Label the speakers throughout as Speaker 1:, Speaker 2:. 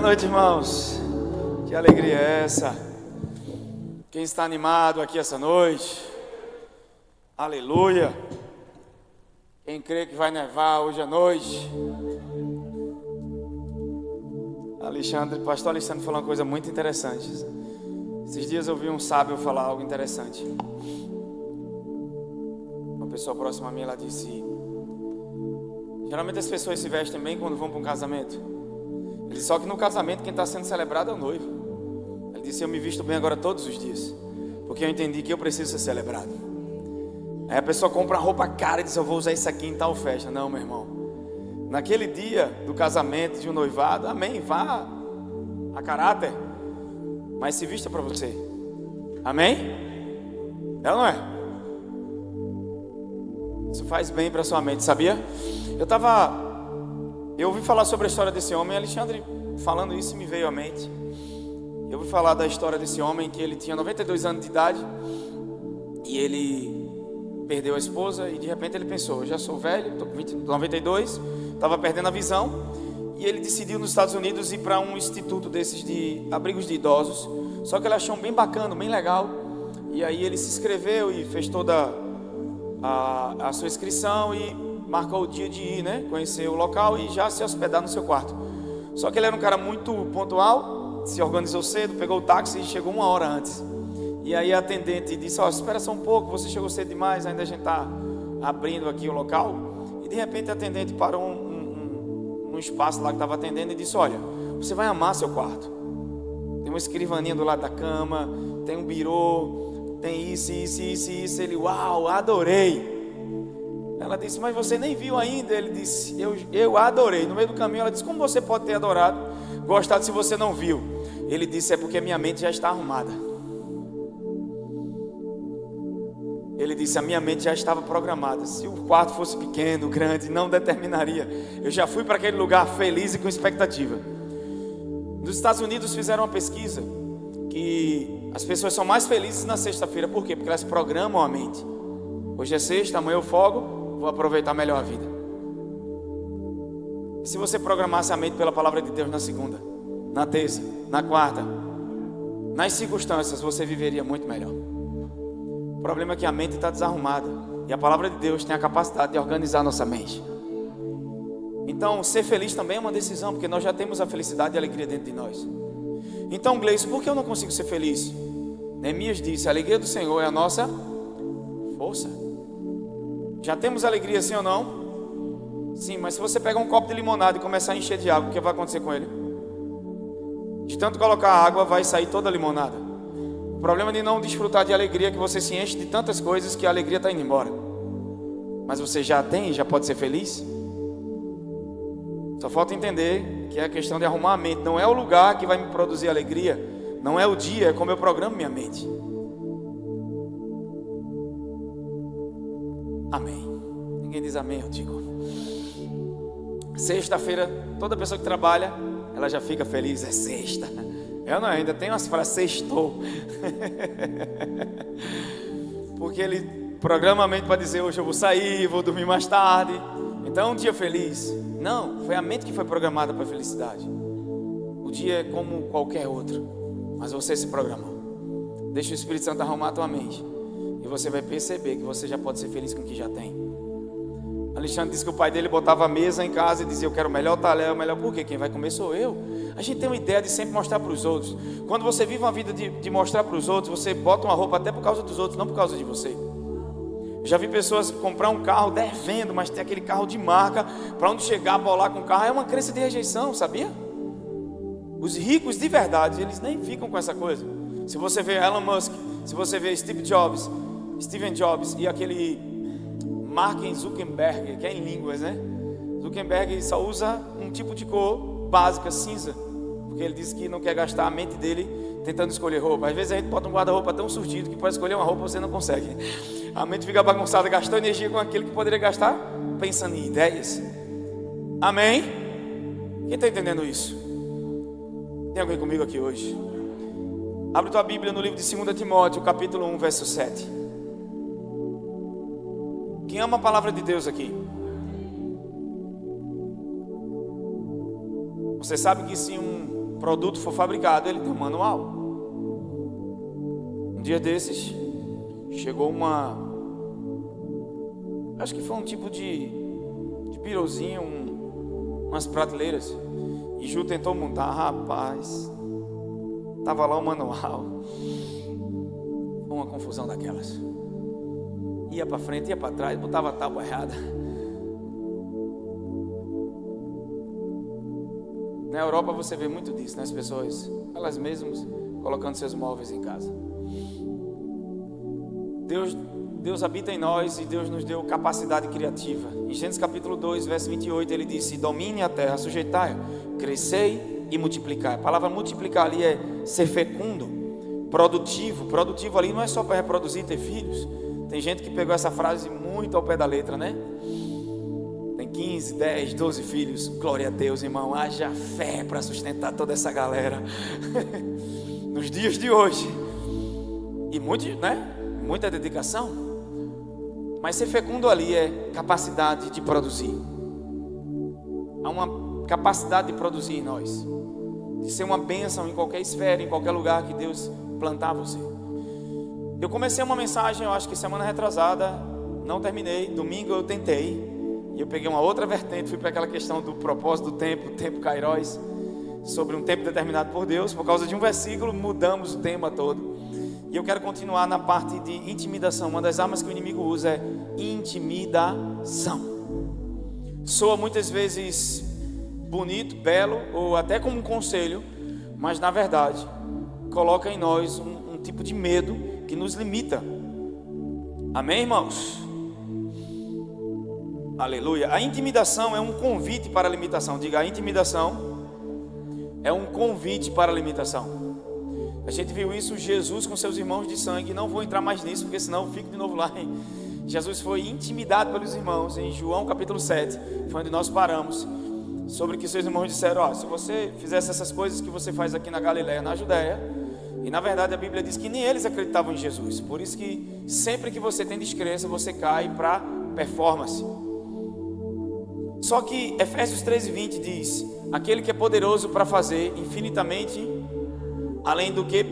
Speaker 1: noite, irmãos. Que alegria é essa? Quem está animado aqui essa noite? Aleluia. Quem crê que vai nevar hoje à noite? Pastor Alexandre falou uma coisa muito interessante. Esses dias eu vi um sábio falar algo interessante. Uma pessoa próxima a mim, ela disse: geralmente as pessoas se vestem bem quando vão para um casamento. Ele disse, só que no casamento quem está sendo celebrado é o noivo. Ele disse, eu me visto bem agora todos os dias, porque eu entendi que eu preciso ser celebrado. Aí a pessoa compra uma roupa cara e diz, eu vou usar isso aqui em tal festa. Não, meu irmão, naquele dia do casamento, de um noivado, amém, vá a caráter, mas se vista para você. Amém? É ou não é? Isso faz bem para sua mente, sabia? Eu ouvi falar sobre a história desse homem. Alexandre falando isso me veio à mente. Eu ouvi falar da história desse homem, que ele tinha 92 anos de idade e ele perdeu a esposa. E de repente ele pensou, eu já sou velho, estou com 92, estava perdendo a visão. E ele decidiu nos Estados Unidos ir para um instituto desses de abrigos de idosos. Só que ele achou bem bacana, bem legal. E aí ele se inscreveu e fez toda a sua inscrição e marcou o dia de ir, né? Conhecer o local e já se hospedar no seu quarto. Só que ele era um cara muito pontual, se organizou cedo, pegou o táxi e chegou 1 hora antes. E aí a atendente disse, espera só um pouco, você chegou cedo demais, ainda a gente está abrindo aqui o local. E de repente a atendente parou num espaço lá que estava atendendo e disse, olha, você vai amar seu quarto. Tem uma escrivaninha do lado da cama, tem um birô, tem isso. Ele, uau, adorei. Ela disse, mas você nem viu ainda. Ele disse, eu adorei. No meio do caminho ela disse, como você pode ter adorado, gostado se você não viu? Ele disse, é porque minha mente já está arrumada. Ele disse, a minha mente já estava programada. Se o quarto fosse pequeno, grande, não determinaria. Eu já fui para aquele lugar feliz e com expectativa. Nos Estados Unidos fizeram uma pesquisa que as pessoas são mais felizes na sexta-feira. Por quê? Porque elas programam a mente. Hoje é sexta, amanhã eu folgo, vou aproveitar melhor a vida. E se você programasse a mente pela palavra de Deus na segunda, na terça, na quarta, nas circunstâncias, você viveria muito melhor. O problema é que a mente está desarrumada e a palavra de Deus tem a capacidade de organizar a nossa mente. Então ser feliz também é uma decisão, porque nós já temos a felicidade e a alegria dentro de nós. Então, Gleison, por que eu não consigo ser feliz? Neemias disse, a alegria do Senhor é a nossa força. Já temos alegria, sim ou não? Sim, mas se você pegar um copo de limonada e começar a encher de água, o que vai acontecer com ele? De tanto colocar água, vai sair toda a limonada. O problema de não desfrutar de alegria é que você se enche de tantas coisas que a alegria está indo embora. Mas você já tem, já pode ser feliz? Só falta entender que é a questão de arrumar a mente. Não é o lugar que vai me produzir alegria, não é o dia, é como eu programo minha mente. Amém. Ninguém diz amém, eu digo. Sexta-feira, toda pessoa que trabalha, ela já fica feliz, é sexta. Eu não, ainda tenho umas frases, sextou. Porque ele programa a mente para dizer, hoje eu vou sair, vou dormir mais tarde. Então é um dia feliz. Não, foi a mente que foi programada para a felicidade. O dia é como qualquer outro, mas você se programou. Deixa o Espírito Santo arrumar a tua mente e você vai perceber que você já pode ser feliz com o que já tem. Alexandre disse que o pai dele botava a mesa em casa e dizia, eu quero o melhor talher, o melhor. Por quê? Quem vai comer sou eu. A gente tem uma ideia de sempre mostrar para os outros. Quando você vive uma vida de mostrar para os outros, você bota uma roupa até por causa dos outros, não por causa de você. Eu já vi pessoas comprar um carro devendo, mas tem aquele carro de marca, para onde chegar, bolar com o carro, é uma crença de rejeição, sabia? Os ricos de verdade, eles nem ficam com essa coisa. Se você vê Elon Musk, se você vê Steven Jobs e aquele Mark Zuckerberg, que é em línguas, né? Zuckerberg só usa um tipo de cor básica, cinza, porque ele diz que não quer gastar a mente dele tentando escolher roupa. Às vezes a gente bota um guarda-roupa tão surtido que para escolher uma roupa você não consegue. A mente fica bagunçada, gastou energia com aquilo que poderia gastar pensando em ideias. Amém? Quem está entendendo isso? Tem alguém comigo aqui hoje? Abre tua Bíblia no livro de 2 Timóteo, capítulo 1, verso 7. Quem ama a palavra de Deus aqui? Você sabe que se um produto for fabricado, ele tem um manual. Um dia desses, chegou acho que foi um tipo de pirozinho, umas prateleiras. E Ju tentou montar, rapaz, tava lá o manual. Uma confusão daquelas. Ia para frente, ia para trás, botava a tábua errada. Na Europa você vê muito disso, né? As pessoas, elas mesmas, colocando seus móveis em casa. Deus habita em nós e Deus nos deu capacidade criativa. Em Gênesis capítulo 2, verso 28, ele disse: domine a terra, sujeitai-a, crescei e multiplicai. A palavra multiplicar ali é ser fecundo, produtivo. Produtivo ali não é só para reproduzir e ter filhos. Tem gente que pegou essa frase muito ao pé da letra, né? Tem 15, 10, 12 filhos. Glória a Deus, irmão. Haja fé para sustentar toda essa galera nos dias de hoje. E muita dedicação. Mas ser fecundo ali é capacidade de produzir. Há uma capacidade de produzir em nós, de ser uma bênção em qualquer esfera, em qualquer lugar que Deus plantar você. Eu comecei uma mensagem, eu acho que semana retrasada, não terminei. Domingo eu tentei, e eu peguei uma outra vertente, fui para aquela questão do propósito do tempo, Kairos, sobre um tempo determinado por Deus. Por causa de um versículo, mudamos o tema todo. E eu quero continuar na parte de intimidação. Uma das armas que o inimigo usa é intimidação. Soa muitas vezes bonito, belo, ou até como um conselho, mas na verdade coloca em nós um tipo de medo que nos limita. Amém, irmãos? Aleluia. A intimidação é um convite para a limitação. Diga, a intimidação é um convite para a limitação. A gente viu isso, Jesus com seus irmãos de sangue. Não vou entrar mais nisso, porque senão eu fico de novo lá. Jesus foi intimidado pelos irmãos. Em João capítulo 7, foi onde nós paramos, sobre que seus irmãos disseram: se você fizesse essas coisas que você faz aqui na Galileia, na Judéia. E na verdade a Bíblia diz que nem eles acreditavam em Jesus. Por isso que sempre que você tem descrença, você cai para performance. Só que Efésios 13:20 diz: aquele que é poderoso para fazer infinitamente além do que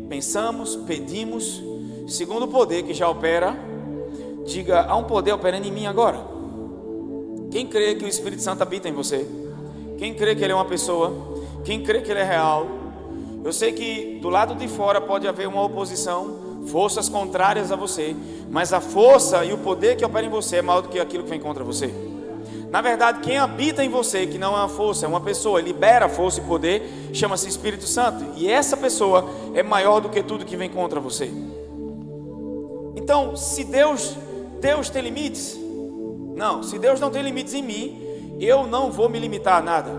Speaker 1: pensamos, pedimos, segundo o poder que já opera. Diga, há um poder operando em mim agora. Quem crê que o Espírito Santo habita em você? Quem crê que ele é uma pessoa? Quem crê que ele é real? Eu sei que do lado de fora pode haver uma oposição, forças contrárias a você, mas a força e o poder que opera em você é maior do que aquilo que vem contra você. Na verdade, quem habita em você, que não é uma força, é uma pessoa, libera força e poder, chama-se Espírito Santo. E essa pessoa é maior do que tudo que vem contra você. Então, se Deus tem limites? Não, se Deus não tem limites em mim, eu não vou me limitar a nada.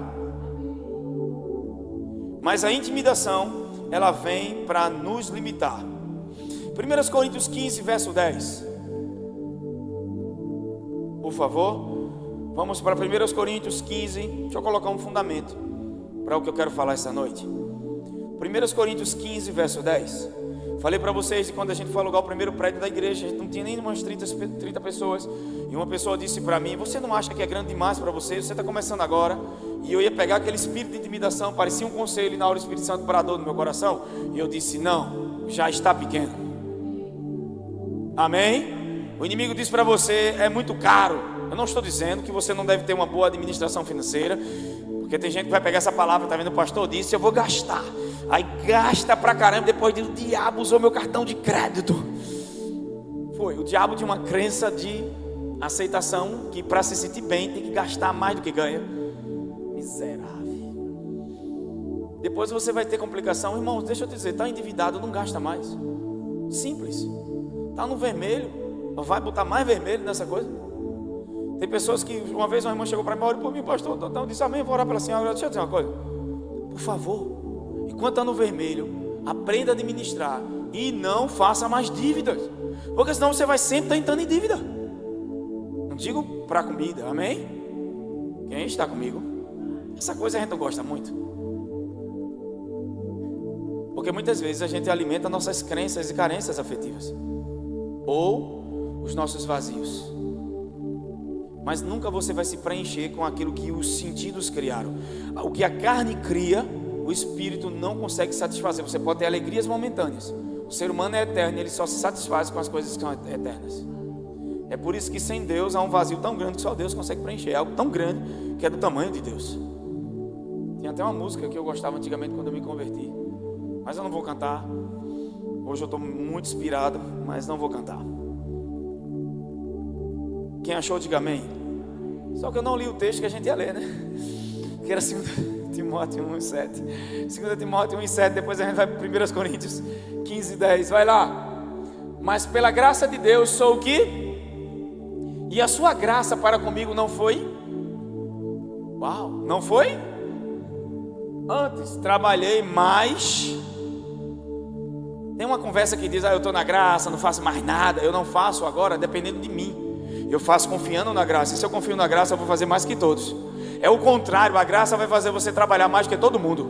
Speaker 1: Mas a intimidação, ela vem para nos limitar. 1 Coríntios 15, verso 10. Por favor. Vamos para 1 Coríntios 15. Deixa eu colocar um fundamento para o que eu quero falar essa noite. 1 Coríntios 15, verso 10. Falei para vocês que quando a gente foi alugar o primeiro prédio da igreja, a gente não tinha nem umas 30 pessoas. E uma pessoa disse para mim: você não acha que é grande demais para você? Você está começando agora. E eu ia pegar aquele espírito de intimidação, parecia um conselho, e na hora o Espírito Santo bradou no meu coração. E eu disse: não, já está pequeno. Amém? O inimigo diz para você: é muito caro. Eu não estou dizendo que você não deve ter uma boa administração financeira, porque tem gente que vai pegar essa palavra, tá vendo, o pastor disse, eu vou gastar. Aí gasta pra caramba, depois diz, o diabo usou meu cartão de crédito. Foi, o diabo tinha uma crença de aceitação, que para se sentir bem tem que gastar mais do que ganha. Miserável. Depois você vai ter complicação. Irmãos, deixa eu te dizer, está endividado, não gasta mais. Simples. Está no vermelho, vai botar mais vermelho nessa coisa. Tem pessoas que, uma vez uma irmã chegou para mim, ore por mim, pastor. Então eu disse, amém, vou orar pela senhora. Deixa eu dizer uma coisa, por favor, enquanto está no vermelho, aprenda a administrar e não faça mais dívidas, porque senão você vai sempre estar entrando em dívida. Não digo para comida, amém? Quem está comigo? Essa coisa a gente não gosta muito, porque muitas vezes a gente alimenta nossas crenças e carências afetivas, ou os nossos vazios. Mas nunca você vai se preencher com aquilo que os sentidos criaram. O que a carne cria, o espírito não consegue satisfazer. Você pode ter alegrias momentâneas. O ser humano é eterno e ele só se satisfaz com as coisas que são eternas. É por isso que sem Deus há um vazio tão grande que só Deus consegue preencher. É algo tão grande que é do tamanho de Deus. Tem até uma música que eu gostava antigamente quando eu me converti, mas eu não vou cantar. Hoje eu estou muito inspirado, mas não vou cantar. Quem achou, diga amém. Só que eu não li o texto que a gente ia ler, né? Que era 2 Timóteo 1:7. 2 Timóteo 1:7. Depois a gente vai para 1 Coríntios 15:10. Vai lá. Mas pela graça de Deus sou o que? E a sua graça para comigo não foi? Uau, não foi? Antes trabalhei mais. Tem uma conversa que diz: eu estou na graça, não faço mais nada. Eu não faço agora dependendo de mim. Eu faço confiando na graça. E se eu confio na graça, eu vou fazer mais que todos. É o contrário, a graça vai fazer você trabalhar mais que todo mundo.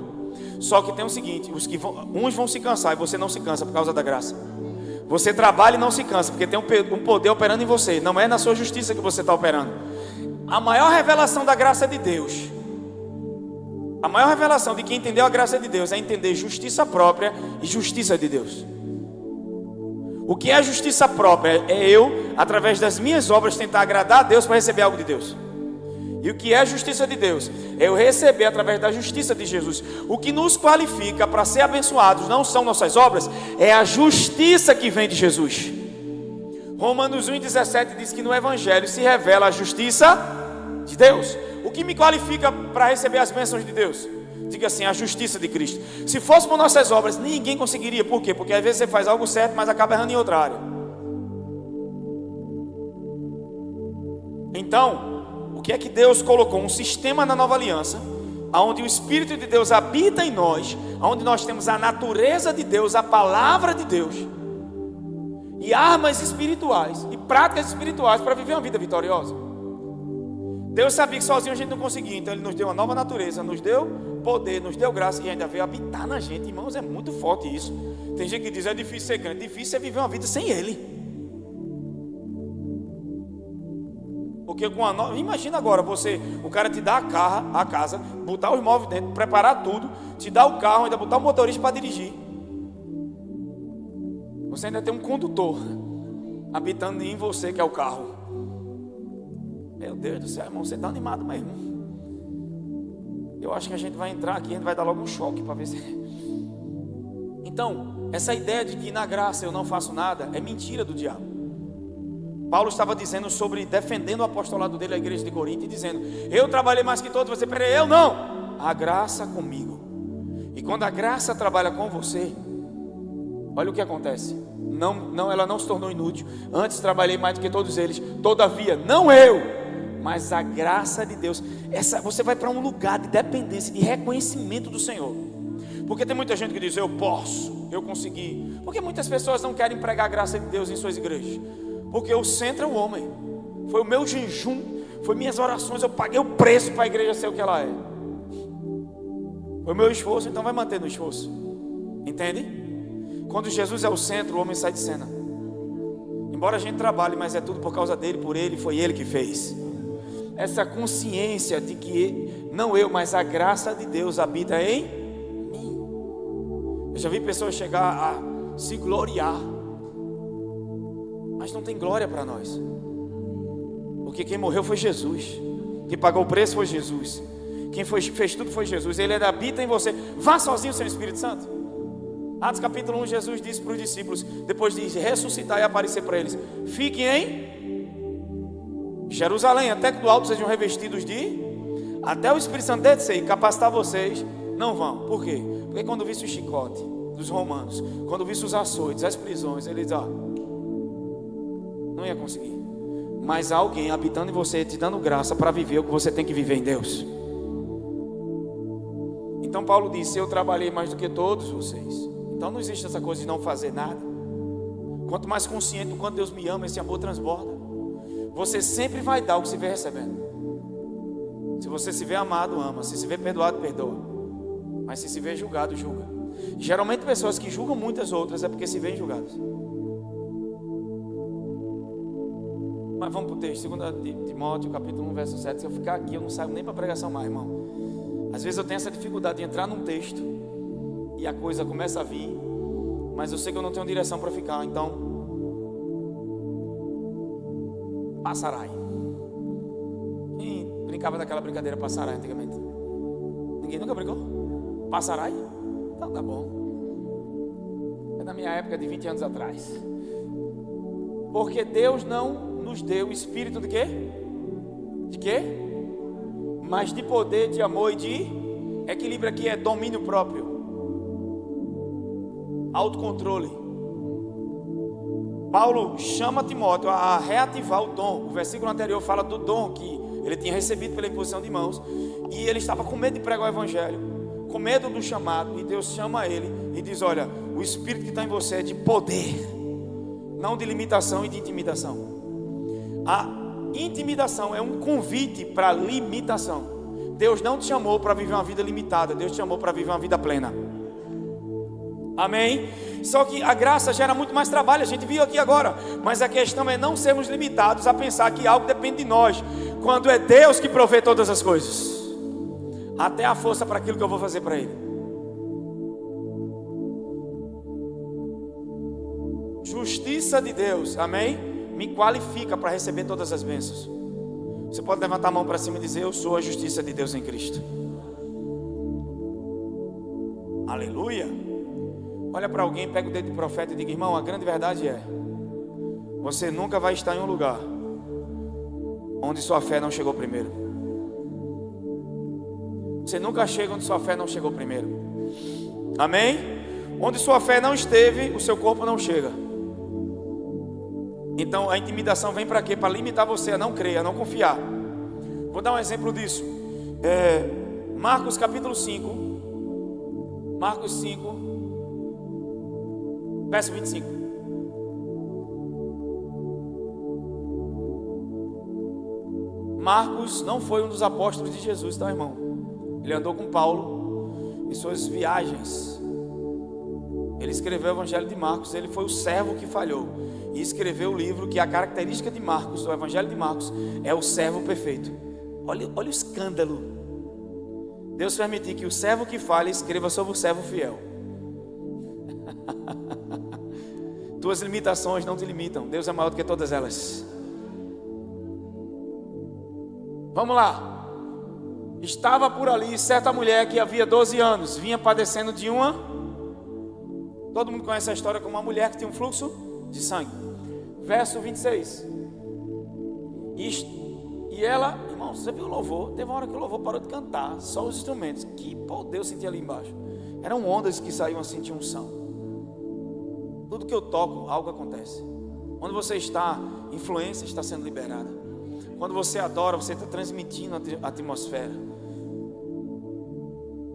Speaker 1: Só que tem o seguinte: uns vão se cansar e você não se cansa por causa da graça. Você trabalha e não se cansa, porque tem um poder operando em você. Não é na sua justiça que você está operando. A maior revelação da graça de Deus, a maior revelação de quem entendeu a graça de Deus, é entender justiça própria e justiça de Deus. O que é justiça própria? É eu, através das minhas obras, tentar agradar a Deus para receber algo de Deus. E o que é a justiça de Deus? É eu receber através da justiça de Jesus. O que nos qualifica para ser abençoados não são nossas obras, é a justiça que vem de Jesus. Romanos 1:17 diz que no Evangelho se revela a justiça de Deus. O que me qualifica para receber as bênçãos de Deus? Diga assim: a justiça de Cristo. Se fosse por nossas obras, ninguém conseguiria. Por quê? Porque às vezes você faz algo certo, mas acaba errando em outra área. Então, o que é que Deus colocou? Um sistema na nova aliança, onde o Espírito de Deus habita em nós, onde nós temos a natureza de Deus, a palavra de Deus, e armas espirituais e práticas espirituais para viver uma vida vitoriosa. Deus sabia que sozinho a gente não conseguia, então Ele nos deu uma nova natureza, nos deu poder, nos deu graça e ainda veio habitar na gente. Irmãos, é muito forte isso. Tem gente que diz: é difícil ser crente. Difícil é viver uma vida sem Ele. Porque com a nova, imagina agora você, o cara te dá a casa, botar os móveis dentro, preparar tudo, te dá o carro, ainda botar o motorista para dirigir. Você ainda tem um condutor habitando em você, que é o carro. Meu Deus do céu, irmão, você está animado mesmo. Eu acho que a gente vai entrar aqui, a gente vai dar logo um choque para ver se... Então, essa ideia de que na graça eu não faço nada é mentira do diabo. Paulo estava dizendo sobre, defendendo o apostolado dele à igreja de Corinto e dizendo: eu trabalhei mais que todos. Você, peraí, eu não. A graça comigo. E quando a graça trabalha com você, olha o que acontece. Ela não se tornou inútil. Antes trabalhei mais do que todos eles. Todavia, não eu, mas a graça de Deus. Você vai para um lugar de dependência, de reconhecimento do Senhor. Porque tem muita gente que diz: eu posso, eu consegui. Porque muitas pessoas não querem pregar a graça de Deus em suas igrejas. Porque o centro é o homem. Foi o meu jejum, foi minhas orações, eu paguei o preço para a igreja ser o que ela é. Foi o meu esforço, então vai manter no esforço. Entende? Quando Jesus é o centro, o homem sai de cena. Embora a gente trabalhe, mas é tudo por causa dele, por ele, foi ele que fez. Essa consciência de que não eu, mas a graça de Deus habita em mim. Eu já vi pessoas chegar a se gloriar, mas não tem glória para nós, porque quem morreu foi Jesus, quem pagou o preço foi Jesus, quem fez tudo foi Jesus. Ele habita em você. Vá sozinho sem o Espírito Santo. Atos capítulo 1, Jesus disse para os discípulos, depois de ressuscitar e aparecer para eles: fiquem em Jerusalém, até que do alto sejam revestidos até o Espírito Santo descer e capacitar vocês. Não vão. Por quê? Porque quando visse o chicote dos romanos, quando visse os açoites, as prisões, eles não ia conseguir. Mas há alguém habitando em você, te dando graça para viver o que você tem que viver em Deus. Então Paulo disse: eu trabalhei mais do que todos vocês. Então não existe essa coisa de não fazer nada. Quanto mais consciente do quanto Deus me ama, esse amor transborda. Você sempre vai dar o que se vê recebendo. Se você se vê amado, ama. Se se vê perdoado, perdoa. Mas se se vê julgado, julga. Geralmente pessoas que julgam muitas outras é porque se veem julgadas. Mas vamos para o texto, 2 Timóteo capítulo 1, verso 7. Se eu ficar aqui, eu não saio nem para pregação mais, irmão. Às vezes eu tenho essa dificuldade de entrar num texto e a coisa começa a vir, mas eu sei que eu não tenho direção para ficar, então passarai. Quem brincava daquela brincadeira passarai antigamente? Ninguém nunca brincou? Passarai? Então tá bom. É da minha época de 20 anos atrás. Porque Deus não nos deu espírito de quê? De quê? Mas de poder, de amor e de equilíbrio. Aqui é domínio próprio, autocontrole. Paulo chama Timóteo a reativar o dom. O versículo anterior fala do dom que ele tinha recebido pela imposição de mãos, e ele estava com medo de pregar o evangelho, com medo do chamado, e Deus chama ele e diz: olha, o espírito que está em você é de poder, não de limitação e de intimidação. A intimidação é um convite para limitação. Deus não te chamou para viver uma vida limitada, Deus te chamou para viver uma vida plena. Amém? Só que a graça gera muito mais trabalho, a gente viu aqui agora. Mas a questão é não sermos limitados a pensar que algo depende de nós, quando é Deus que provê todas as coisas, até a força para aquilo que eu vou fazer para Ele. Justiça de Deus, amém? Me qualifica para receber todas as bênçãos. Você pode levantar a mão para cima e dizer: eu sou a justiça de Deus em Cristo. Aleluia. Olha para alguém, pega o dedo de profeta e diga: irmão, a grande verdade é, você nunca vai estar em um lugar onde sua fé não chegou primeiro. Você nunca chega onde sua fé não chegou primeiro. Amém? Onde sua fé não esteve, o seu corpo não chega. Então a intimidação vem para quê? Para limitar você a não crer, a não confiar. Vou dar um exemplo disso. Marcos capítulo 5. Marcos 5, verso 25. Marcos não foi um dos apóstolos de Jesus, tá, irmão? Ele andou com Paulo em suas viagens. Ele escreveu o Evangelho de Marcos. Ele foi o servo que falhou e escreveu o livro que a característica de Marcos, o Evangelho de Marcos, é o servo perfeito. Olha o escândalo. Deus permitiu que o servo que falha escreva sobre o servo fiel. Tuas limitações não te limitam. Deus é maior do que todas elas. Vamos lá. Estava por ali certa mulher que havia 12 anos vinha padecendo de uma... Todo mundo conhece a história como uma mulher que tinha um fluxo de sangue. Verso 26. E ela, irmão, você viu o louvor? Teve uma hora que o louvor parou de cantar, só os instrumentos. Que poder eu senti ali embaixo. Eram ondas que saíam assim, tinha unção. Tudo que eu toco, algo acontece. Quando você está, influência está sendo liberada. Quando você adora, você está transmitindo a atmosfera.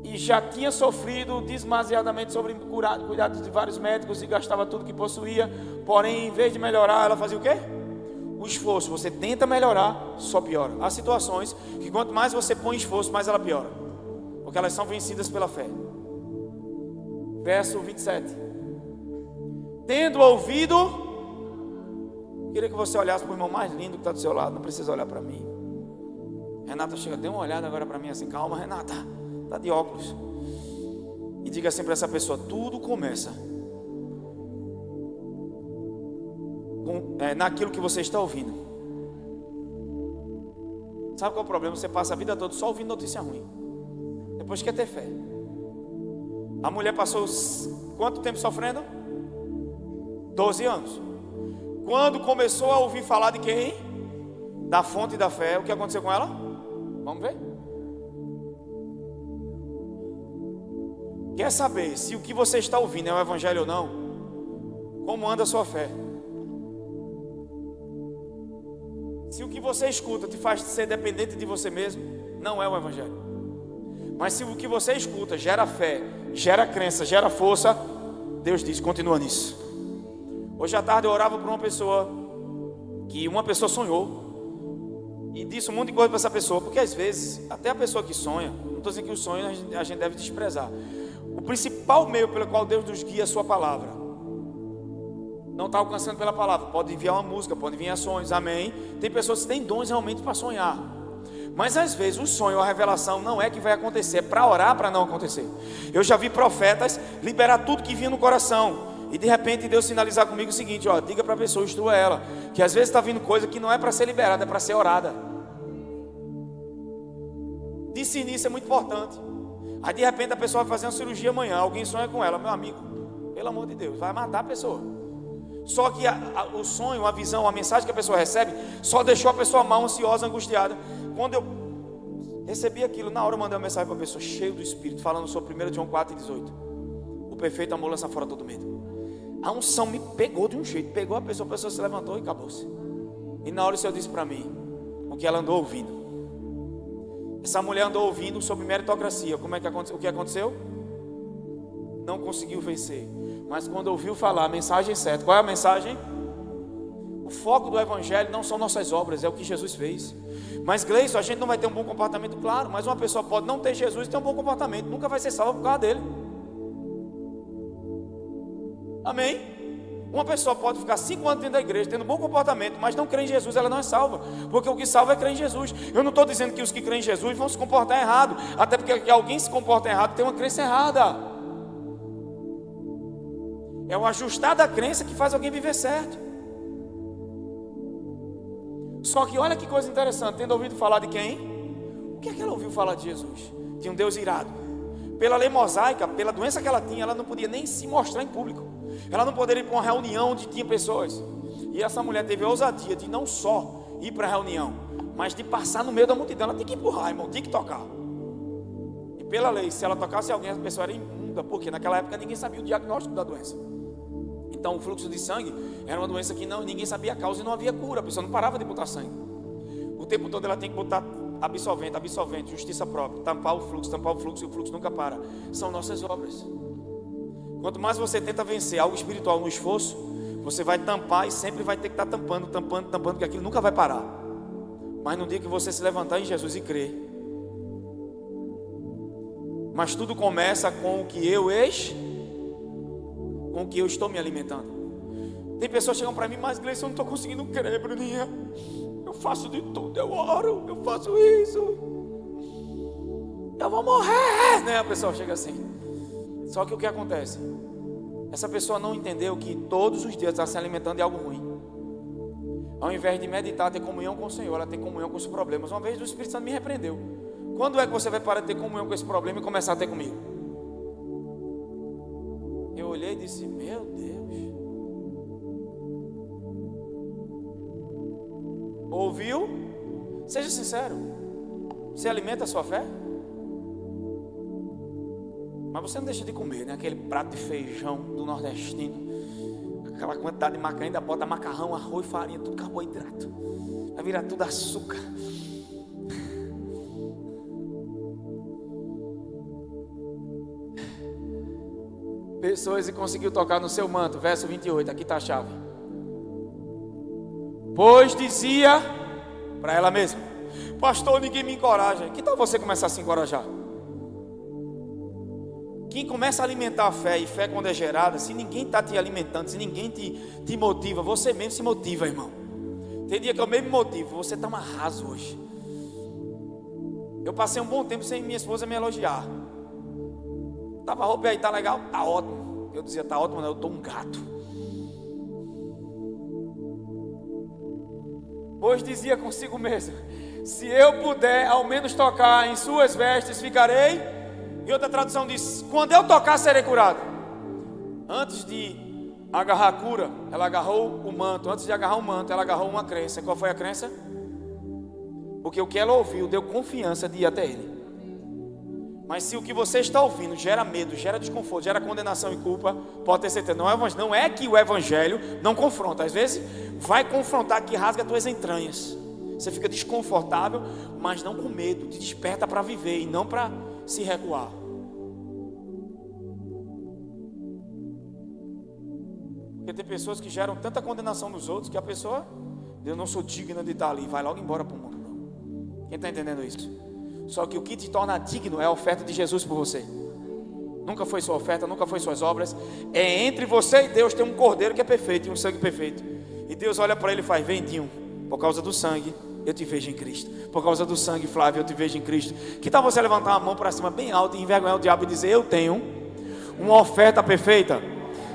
Speaker 1: E já tinha sofrido demasiadamente sobre cuidados de vários médicos e gastava tudo que possuía. Porém, em vez de melhorar, ela fazia o quê? O esforço. Você tenta melhorar, só piora. Há situações que quanto mais você põe esforço, mais ela piora, porque elas são vencidas pela fé. Verso 27. Tendo ouvido, queria que você olhasse para o irmão mais lindo que está do seu lado. Não precisa olhar para mim. Renata chega, dê uma olhada agora para mim assim. Calma, Renata, está de óculos. E diga assim para essa pessoa: tudo começa naquilo que você está ouvindo. Sabe qual é o problema? Você passa a vida toda só ouvindo notícia ruim, depois quer ter fé. A mulher passou quanto tempo sofrendo? 12 anos. Quando começou a ouvir falar de quem? Da fonte da fé, o que aconteceu com ela? Vamos ver. Quer saber se o que você está ouvindo é o evangelho ou não? Como anda a sua fé? Se o que você escuta te faz ser dependente de você mesmo, não é o evangelho. Mas se o que você escuta gera fé, gera crença, gera força, Deus diz: continua nisso. Hoje à tarde eu orava por uma pessoa, que uma pessoa sonhou, e disse um monte de coisa para essa pessoa, porque às vezes, até a pessoa que sonha, não estou dizendo que o sonho a gente deve desprezar. O principal meio pelo qual Deus nos guia é a sua palavra. Não está alcançando pela palavra. Pode enviar uma música, pode enviar sonhos, amém. Tem pessoas que têm dons realmente para sonhar, Mas às vezes o sonho ou a revelação não é que vai acontecer, é para orar para não acontecer. Eu já vi profetas liberar tudo que vinha no coração, e de repente Deus sinalizar comigo o seguinte: ó, diga para a pessoa, instrua ela, que às vezes está vindo coisa que não é para ser liberada, é para ser orada. Discernir isso é muito importante. Aí de repente a pessoa vai fazer uma cirurgia amanhã, alguém sonha com ela, meu amigo, pelo amor de Deus, vai matar a pessoa. Só que o sonho, a visão, a mensagem que a pessoa recebe só deixou a pessoa mal, ansiosa, angustiada. Quando eu recebi aquilo, na hora eu mandei uma mensagem para a pessoa, cheio do Espírito, falando sobre 1 João 4,18. O perfeito amor lança fora todo medo. A unção me pegou de um jeito, pegou a pessoa se levantou e acabou-se. E na hora o Senhor disse para mim o que ela andou ouvindo. Essa mulher andou ouvindo sobre meritocracia. Como é que aconteceu? O que aconteceu? Não conseguiu vencer. Mas quando ouviu falar a mensagem certa, qual é a mensagem? O foco do evangelho não são nossas obras, é o que Jesus fez. Mas Gleison, a gente não vai ter um bom comportamento, claro, mas uma pessoa pode não ter Jesus e ter um bom comportamento, nunca vai ser salva por causa dele. Amém? Uma pessoa pode ficar 5 anos dentro da igreja, tendo um bom comportamento, mas não crê em Jesus, ela não é salva. Porque o que salva é crer em Jesus. Eu não estou dizendo que os que creem em Jesus vão se comportar errado, até porque alguém se comporta errado tem uma crença errada. É o ajustar da crença que faz alguém viver certo. Só que olha que coisa interessante, tendo ouvido falar de quem? O que é que ela ouviu falar de Jesus? De um Deus irado. Pela lei mosaica, pela doença que ela tinha, ela não podia nem se mostrar em público. Ela não poderia ir para uma reunião onde tinha pessoas. E essa mulher teve a ousadia de não só ir para a reunião, mas de passar no meio da multidão. Ela tinha que empurrar, irmão, tinha que tocar. E pela lei, se ela tocasse alguém, a pessoa era imunda, porque naquela época ninguém sabia o diagnóstico da doença. Então o fluxo de sangue era uma doença que ninguém sabia a causa e não havia cura. A pessoa não parava de botar sangue. O tempo todo ela tem que botar absorvente, justiça própria, tampar o fluxo e o fluxo nunca para. São nossas obras. Quanto mais você tenta vencer algo espiritual no esforço, você vai tampar e sempre vai ter que estar tampando, porque aquilo nunca vai parar. Mas no dia que você se levantar em Jesus e crer, mas tudo começa com o que eu estou me alimentando. Tem pessoas que chegam para mim, mas Gleison, eu não estou conseguindo crer, Bruninha. Eu faço de tudo, eu oro, eu faço isso, eu vou morrer, né? A pessoa chega assim. Só que o que acontece? Essa pessoa não entendeu que todos os dias está se alimentando de algo ruim. Ao invés de meditar, ter comunhão com o Senhor, ela tem comunhão com os problemas. Uma vez o Espírito Santo me repreendeu. Quando é que você vai parar de ter comunhão com esse problema e começar a ter comigo? Eu olhei e disse, meu Deus. Ouviu? Seja sincero. Você alimenta a sua fé? Mas você não deixa de comer, né? Aquele prato de feijão do nordestino, aquela quantidade de macarrão, ainda bota macarrão, arroz, farinha, tudo carboidrato, vai virar tudo açúcar. Pessoas e conseguiu tocar no seu manto, verso 28, aqui está a chave. Pois dizia para ela mesma, pastor, ninguém me encoraja. Que tal você começar a se encorajar? Quem começa a alimentar a fé, e fé quando é gerada, se ninguém está te alimentando, se ninguém te motiva, você mesmo se motiva, irmão. Tem dia que eu mesmo me motivo, você está um arraso hoje. Eu passei um bom tempo sem minha esposa me elogiar. Tava roupa aí, tá legal? Tá ótimo. Eu dizia, tá ótimo, não, eu tô um gato. Pois dizia consigo mesmo, se eu puder ao menos tocar em suas vestes, ficarei. E outra tradução diz, quando eu tocar serei curado. Antes de agarrar a cura, ela agarrou o manto. Antes de agarrar o manto, ela agarrou uma crença. Qual foi a crença? Porque o que ela ouviu deu confiança de ir até ele. Mas se o que você está ouvindo gera medo, gera desconforto, gera condenação e culpa, pode ter certeza, não é que o evangelho não confronta. Às vezes vai confrontar que rasga as tuas entranhas. Você fica desconfortável, mas não com medo. Te desperta para viver e não para se recuar. Porque tem pessoas que geram tanta condenação nos outros que a pessoa, eu não sou digna de estar ali, vai logo embora para o mundo. Não. Quem está entendendo isso? Só que o que te torna digno é a oferta de Jesus por você. Nunca foi sua oferta, nunca foi suas obras. É entre você e Deus tem um cordeiro que é perfeito e um sangue perfeito. E Deus olha para ele e faz, vendinho, por causa do sangue eu te vejo em Cristo. Por causa do sangue, Flávio, eu te vejo em Cristo. Que tal você levantar a mão para cima bem alto e envergonhar o diabo e dizer: eu tenho uma oferta perfeita.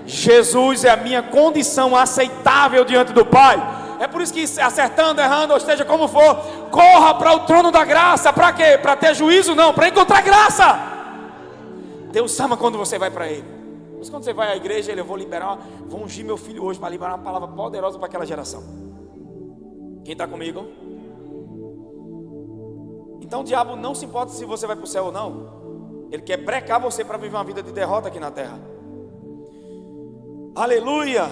Speaker 1: Jesus é a minha condição aceitável diante do Pai. É por isso que, acertando, errando, ou esteja como for, corra para o trono da graça. Para quê? Para ter juízo? Não, para encontrar graça. Deus ama quando você vai para Ele. Mas quando você vai à igreja, Ele: eu vou ungir meu filho hoje para liberar uma palavra poderosa para aquela geração. Quem está comigo? Então o diabo não se importa se você vai para o céu ou não. Ele quer brecar você para viver uma vida de derrota aqui na terra. Aleluia!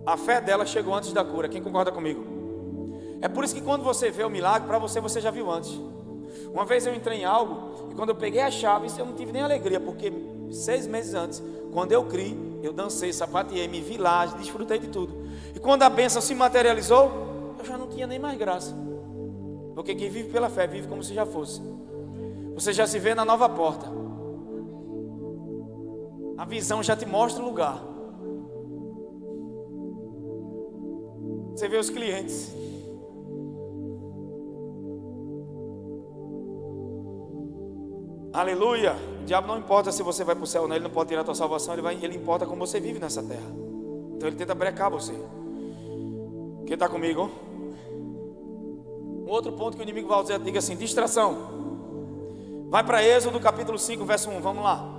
Speaker 1: A fé dela chegou antes da cura. Quem concorda comigo? É por isso que quando você vê o milagre, para você já viu antes. Uma vez eu entrei em algo, e quando eu peguei as chaves, eu não tive nem alegria, porque 6 meses antes, quando eu criei, eu dancei, sapateei, me vi lá, desfrutei de tudo. E quando a bênção se materializou, eu já não tinha nem mais graça. Porque quem vive pela fé, vive como se já fosse. Você já se vê na nova porta. A visão já te mostra o lugar. Você vê os clientes. Aleluia. O diabo não importa se você vai para o céu ou não. Ele não pode tirar a tua salvação. Ele importa como você vive nessa terra. Então ele tenta brecar você. Quem está comigo? Um outro ponto que o inimigo vai dizer, diga assim: distração. Vai para Êxodo capítulo 5, verso 1. Vamos lá.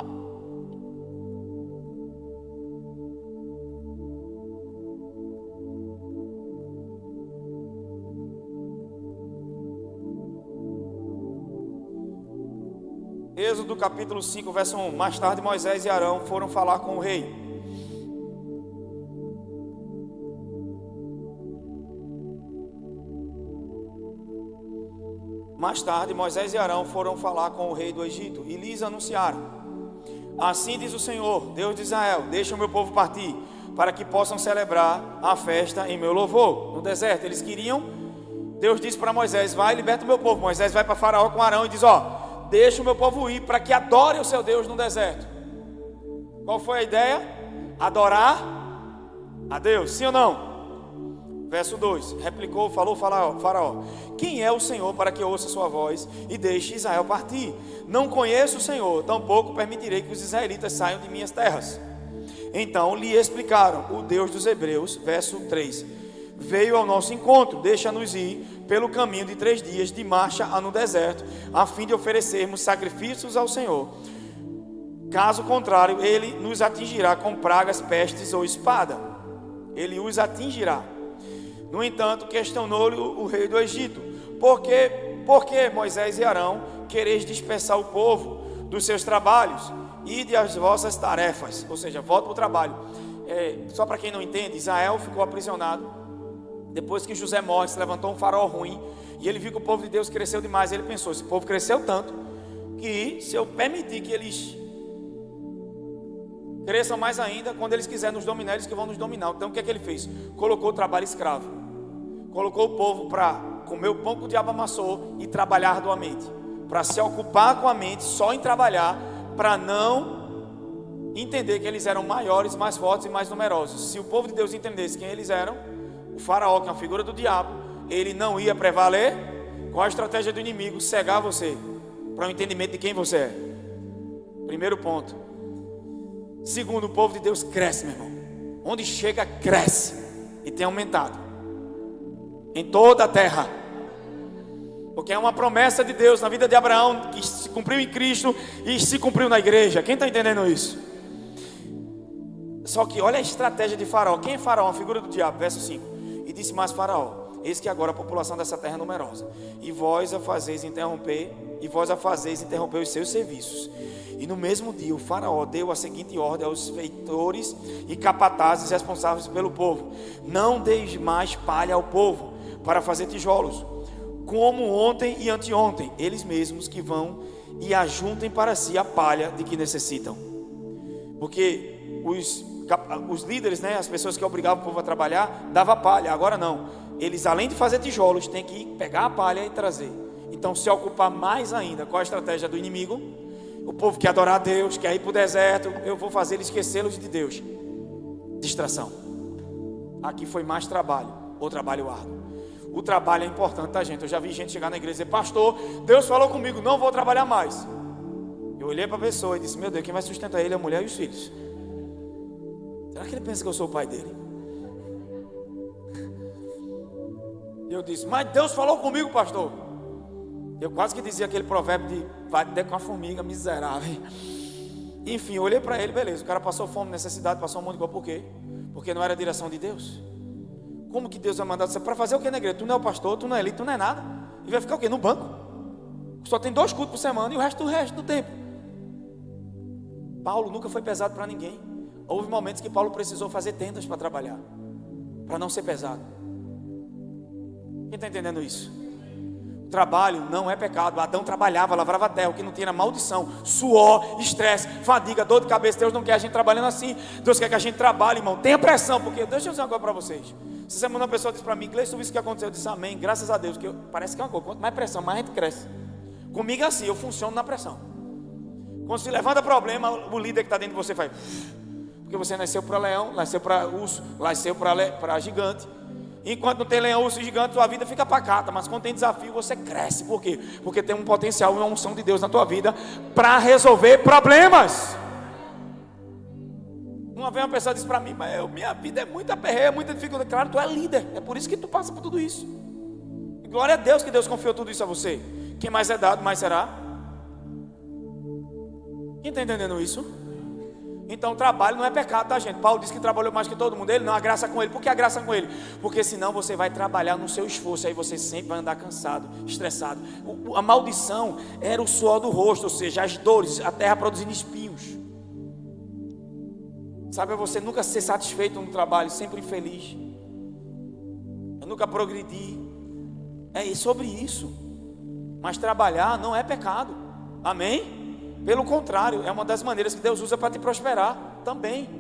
Speaker 1: Êxodo capítulo 5, verso 1. Mais tarde Moisés e Arão foram falar com o rei. Mais tarde Moisés e Arão foram falar com o rei do Egito e lhes anunciaram: assim diz o Senhor, Deus de Israel: deixa o meu povo partir, para que possam celebrar a festa em meu louvor. No deserto eles queriam. Deus disse para Moisés: vai, liberta o meu povo. Moisés vai para Faraó com Arão e diz: ó, deixa o meu povo ir, para que adore o seu Deus no deserto. Qual foi a ideia? Adorar a Deus, sim ou não? Verso 2, replicou, falou Faraó: quem é o Senhor para que ouça sua voz e deixe Israel partir? Não conheço o Senhor, tampouco permitirei que os israelitas saiam de minhas terras. Então lhe explicaram: o Deus dos Hebreus, verso 3, veio ao nosso encontro, deixa-nos ir pelo caminho de 3 dias de marcha no deserto, a fim de oferecermos sacrifícios ao Senhor. Caso contrário, ele nos atingirá com pragas, pestes ou espada. Ele os atingirá. No entanto, questionou-lhe o rei do Egito: por que Moisés e Arão quereis dispersar o povo dos seus trabalhos e das vossas tarefas? Ou seja, volta para o trabalho. Só para quem não entende, Israel ficou aprisionado. Depois que José morre, se levantou um faraó ruim, e ele viu que o povo de Deus cresceu demais. Ele pensou: esse povo cresceu tanto, que se eu permitir que eles cresçam mais ainda, quando eles quiserem nos dominar, eles que vão nos dominar. Então o que é que ele fez? Colocou o trabalho escravo. Colocou o povo para comer o pão que o diabo amassou e trabalhar arduamente, para se ocupar com a mente só em trabalhar, para não entender que eles eram maiores, mais fortes e mais numerosos. Se o povo de Deus entendesse quem eles eram, o faraó, que é uma figura do diabo, ele não ia prevalecer. Qual a estratégia do inimigo? Cegar você para o entendimento de quem você é. Primeiro ponto. Segundo, o povo de Deus cresce, meu irmão. Onde chega, cresce. E tem aumentado em toda a terra, porque é uma promessa de Deus na vida de Abraão, que se cumpriu em Cristo e se cumpriu na igreja. Quem está entendendo isso? Só que olha a estratégia de Faraó. Quem é Faraó? Uma figura do diabo. Verso 5. E disse mais Faraó: eis que agora a população dessa terra é numerosa, e vós a fazeis interromper os seus serviços. E no mesmo dia o Faraó deu a seguinte ordem aos feitores e capatazes responsáveis pelo povo: não deis mais palha ao povo para fazer tijolos, como ontem e anteontem, eles mesmos que vão e ajuntem para si a palha de que necessitam. Porque os líderes, as pessoas que obrigavam o povo a trabalhar, dava palha. Agora não, eles além de fazer tijolos, têm que pegar a palha e trazer. Então se ocupar mais ainda. Qual a estratégia do inimigo? O povo quer adorar a Deus, quer ir para o deserto, eu vou fazer eles esquecê-los de Deus. Distração. Aqui foi mais trabalho, ou trabalho árduo. O trabalho é importante, tá, gente? Eu já vi gente chegar na igreja e dizer: pastor, Deus falou comigo, não vou trabalhar mais. Eu olhei para a pessoa e disse: meu Deus, quem vai sustentar ele é a mulher e os filhos. Será que ele pensa que eu sou o pai dele? E eu disse: mas Deus falou comigo, pastor. Eu quase que dizia aquele provérbio de vai até com a formiga, miserável. Enfim, eu olhei para ele, beleza. O cara passou fome, necessidade, passou um monte de coisa. Por quê? Porque não era a direção de Deus. Como que Deus vai mandar você para fazer o que na igreja? Tu não é o pastor, tu não é líder, tu não é nada. E vai ficar o quê? No banco. Só tem 2 cultos por semana e o resto do tempo. Paulo nunca foi pesado para ninguém. Houve momentos que Paulo precisou fazer tendas para trabalhar, para não ser pesado. Quem está entendendo isso? O trabalho não é pecado. Adão trabalhava, lavrava a terra. O que não tinha era maldição, suor, estresse, fadiga, dor de cabeça. Deus não quer a gente trabalhando assim. Deus quer que a gente trabalhe, irmão. Tenha pressão, porque deixa eu dizer uma coisa para vocês. Essa semana uma pessoa disse para mim: Gleice, tu viu isso que aconteceu? Eu disse: amém, graças a Deus. Que parece que é uma coisa, quanto mais pressão, mais a gente cresce. Comigo é assim, eu funciono na pressão. Quando se levanta problema, o líder que está dentro de você faz. Porque você nasceu para leão, nasceu para urso, nasceu para gigante. Enquanto não tem leão, urso e gigante, sua vida fica pacata. Mas quando tem desafio, você cresce. Por quê? Porque tem um potencial e uma unção de Deus na tua vida para resolver problemas. Uma vez uma pessoa disse para mim: mas minha vida é muita perreia, muita dificuldade. Claro, tu é líder, é por isso que tu passa por tudo isso. E glória a Deus que Deus confiou tudo isso a você. Quem mais é dado, mais será. Quem está entendendo isso? Então trabalho não é pecado, tá, gente? Paulo disse que trabalhou mais que todo mundo. Ele não, a graça com ele. Por que a graça com ele? Porque senão você vai trabalhar no seu esforço. Aí você sempre vai andar cansado, estressado. A maldição era o suor do rosto, ou seja, as dores, a terra produzindo espinhos. Sabe, você nunca ser satisfeito no trabalho, sempre infeliz. Eu nunca progredir. É sobre isso. Mas trabalhar não é pecado. Amém? Pelo contrário, é uma das maneiras que Deus usa para te prosperar também.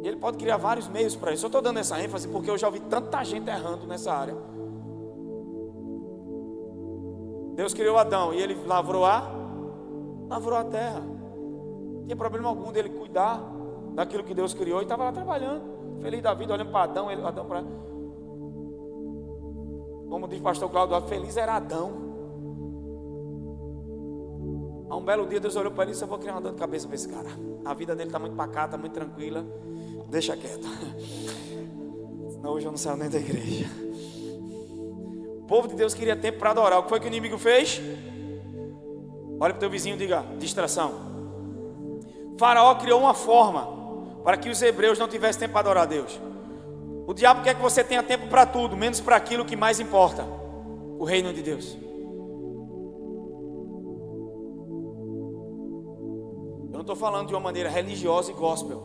Speaker 1: Ele pode criar vários meios para isso. Eu estou dando essa ênfase porque eu já ouvi tanta gente errando nessa área. Deus criou Adão e ele lavrou a terra. Não tinha problema algum dele cuidar daquilo que Deus criou e estava lá trabalhando, feliz da vida, olhando para Adão. Adão para... Como diz o pastor Cláudio, feliz era Adão. Um belo dia Deus olhou para ele e disse: eu vou criar uma dor de cabeça para esse cara. A vida dele está muito pacata, muito tranquila. Deixa quieto. Senão hoje eu não saio nem da igreja. O povo de Deus queria tempo para adorar. O que foi que o inimigo fez? Olha para o teu vizinho e diga: distração. Faraó criou uma forma para que os hebreus não tivessem tempo para adorar a Deus. O diabo quer que você tenha tempo para tudo, menos para aquilo que mais importa: o reino de Deus. Eu não estou falando de uma maneira religiosa e gospel.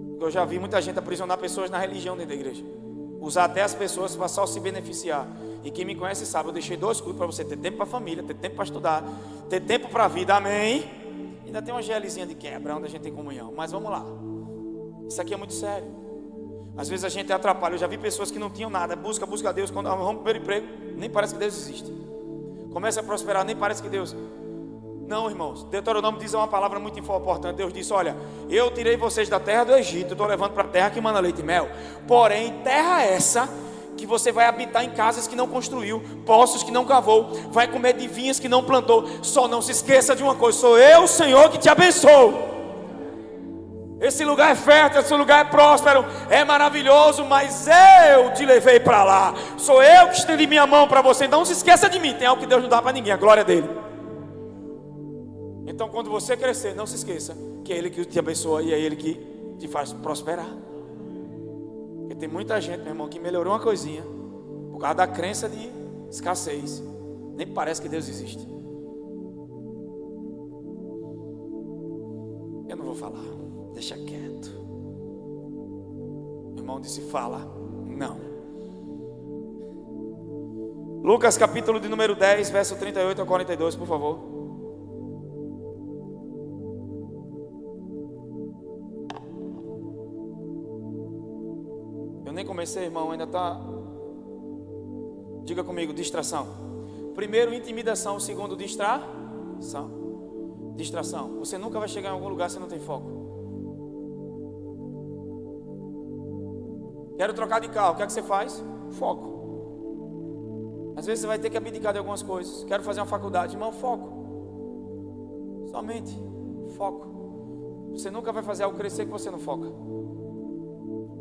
Speaker 1: Porque eu já vi muita gente aprisionar pessoas na religião dentro da igreja. Usar até as pessoas para só se beneficiar. E quem me conhece sabe, eu deixei 2 cultos para você ter tempo para a família, ter tempo para estudar, ter tempo para a vida, amém? Ainda tem uma gelezinha de quebra onde a gente tem comunhão. Mas vamos lá. Isso aqui é muito sério. Às vezes a gente atrapalha. Eu já vi pessoas que não tinham nada. Busca a Deus. Quando arrumam o primeiro emprego, nem parece que Deus existe. Começa a prosperar, nem parece que Deus... Não, irmãos, Deuteronômio diz uma palavra muito importante. Deus disse: olha, eu tirei vocês da terra do Egito, estou levando para a terra que manda leite e mel. Porém, terra essa que você vai habitar em casas que não construiu, poços que não cavou, vai comer de vinhas que não plantou. Só não se esqueça de uma coisa: sou eu, Senhor, que te abençoo. Esse lugar é fértil, esse lugar é próspero, é maravilhoso, mas eu te levei para lá. Sou eu que estendi minha mão para você. Então não se esqueça de mim. Tem algo que Deus não dá para ninguém, a glória dele. Então quando você crescer, não se esqueça que é Ele que te abençoa e é Ele que te faz prosperar. Porque tem muita gente, meu irmão, que melhorou uma coisinha por causa da crença de escassez. Nem parece que Deus existe. Eu não vou falar, deixa quieto. O irmão disse: fala. Não. Lucas capítulo de número 10, verso 38 a 42, por favor. Nem comecei, irmão, ainda está. Diga comigo: distração. Primeiro, intimidação. Segundo, distração. Distração. Você nunca vai chegar em algum lugar se não tem foco. Quero trocar de carro, o que é que você faz? Foco. Às vezes você vai ter que abdicar de algumas coisas. Quero fazer uma faculdade, irmão, foco. Somente foco. Você nunca vai fazer algo crescer que você não foca.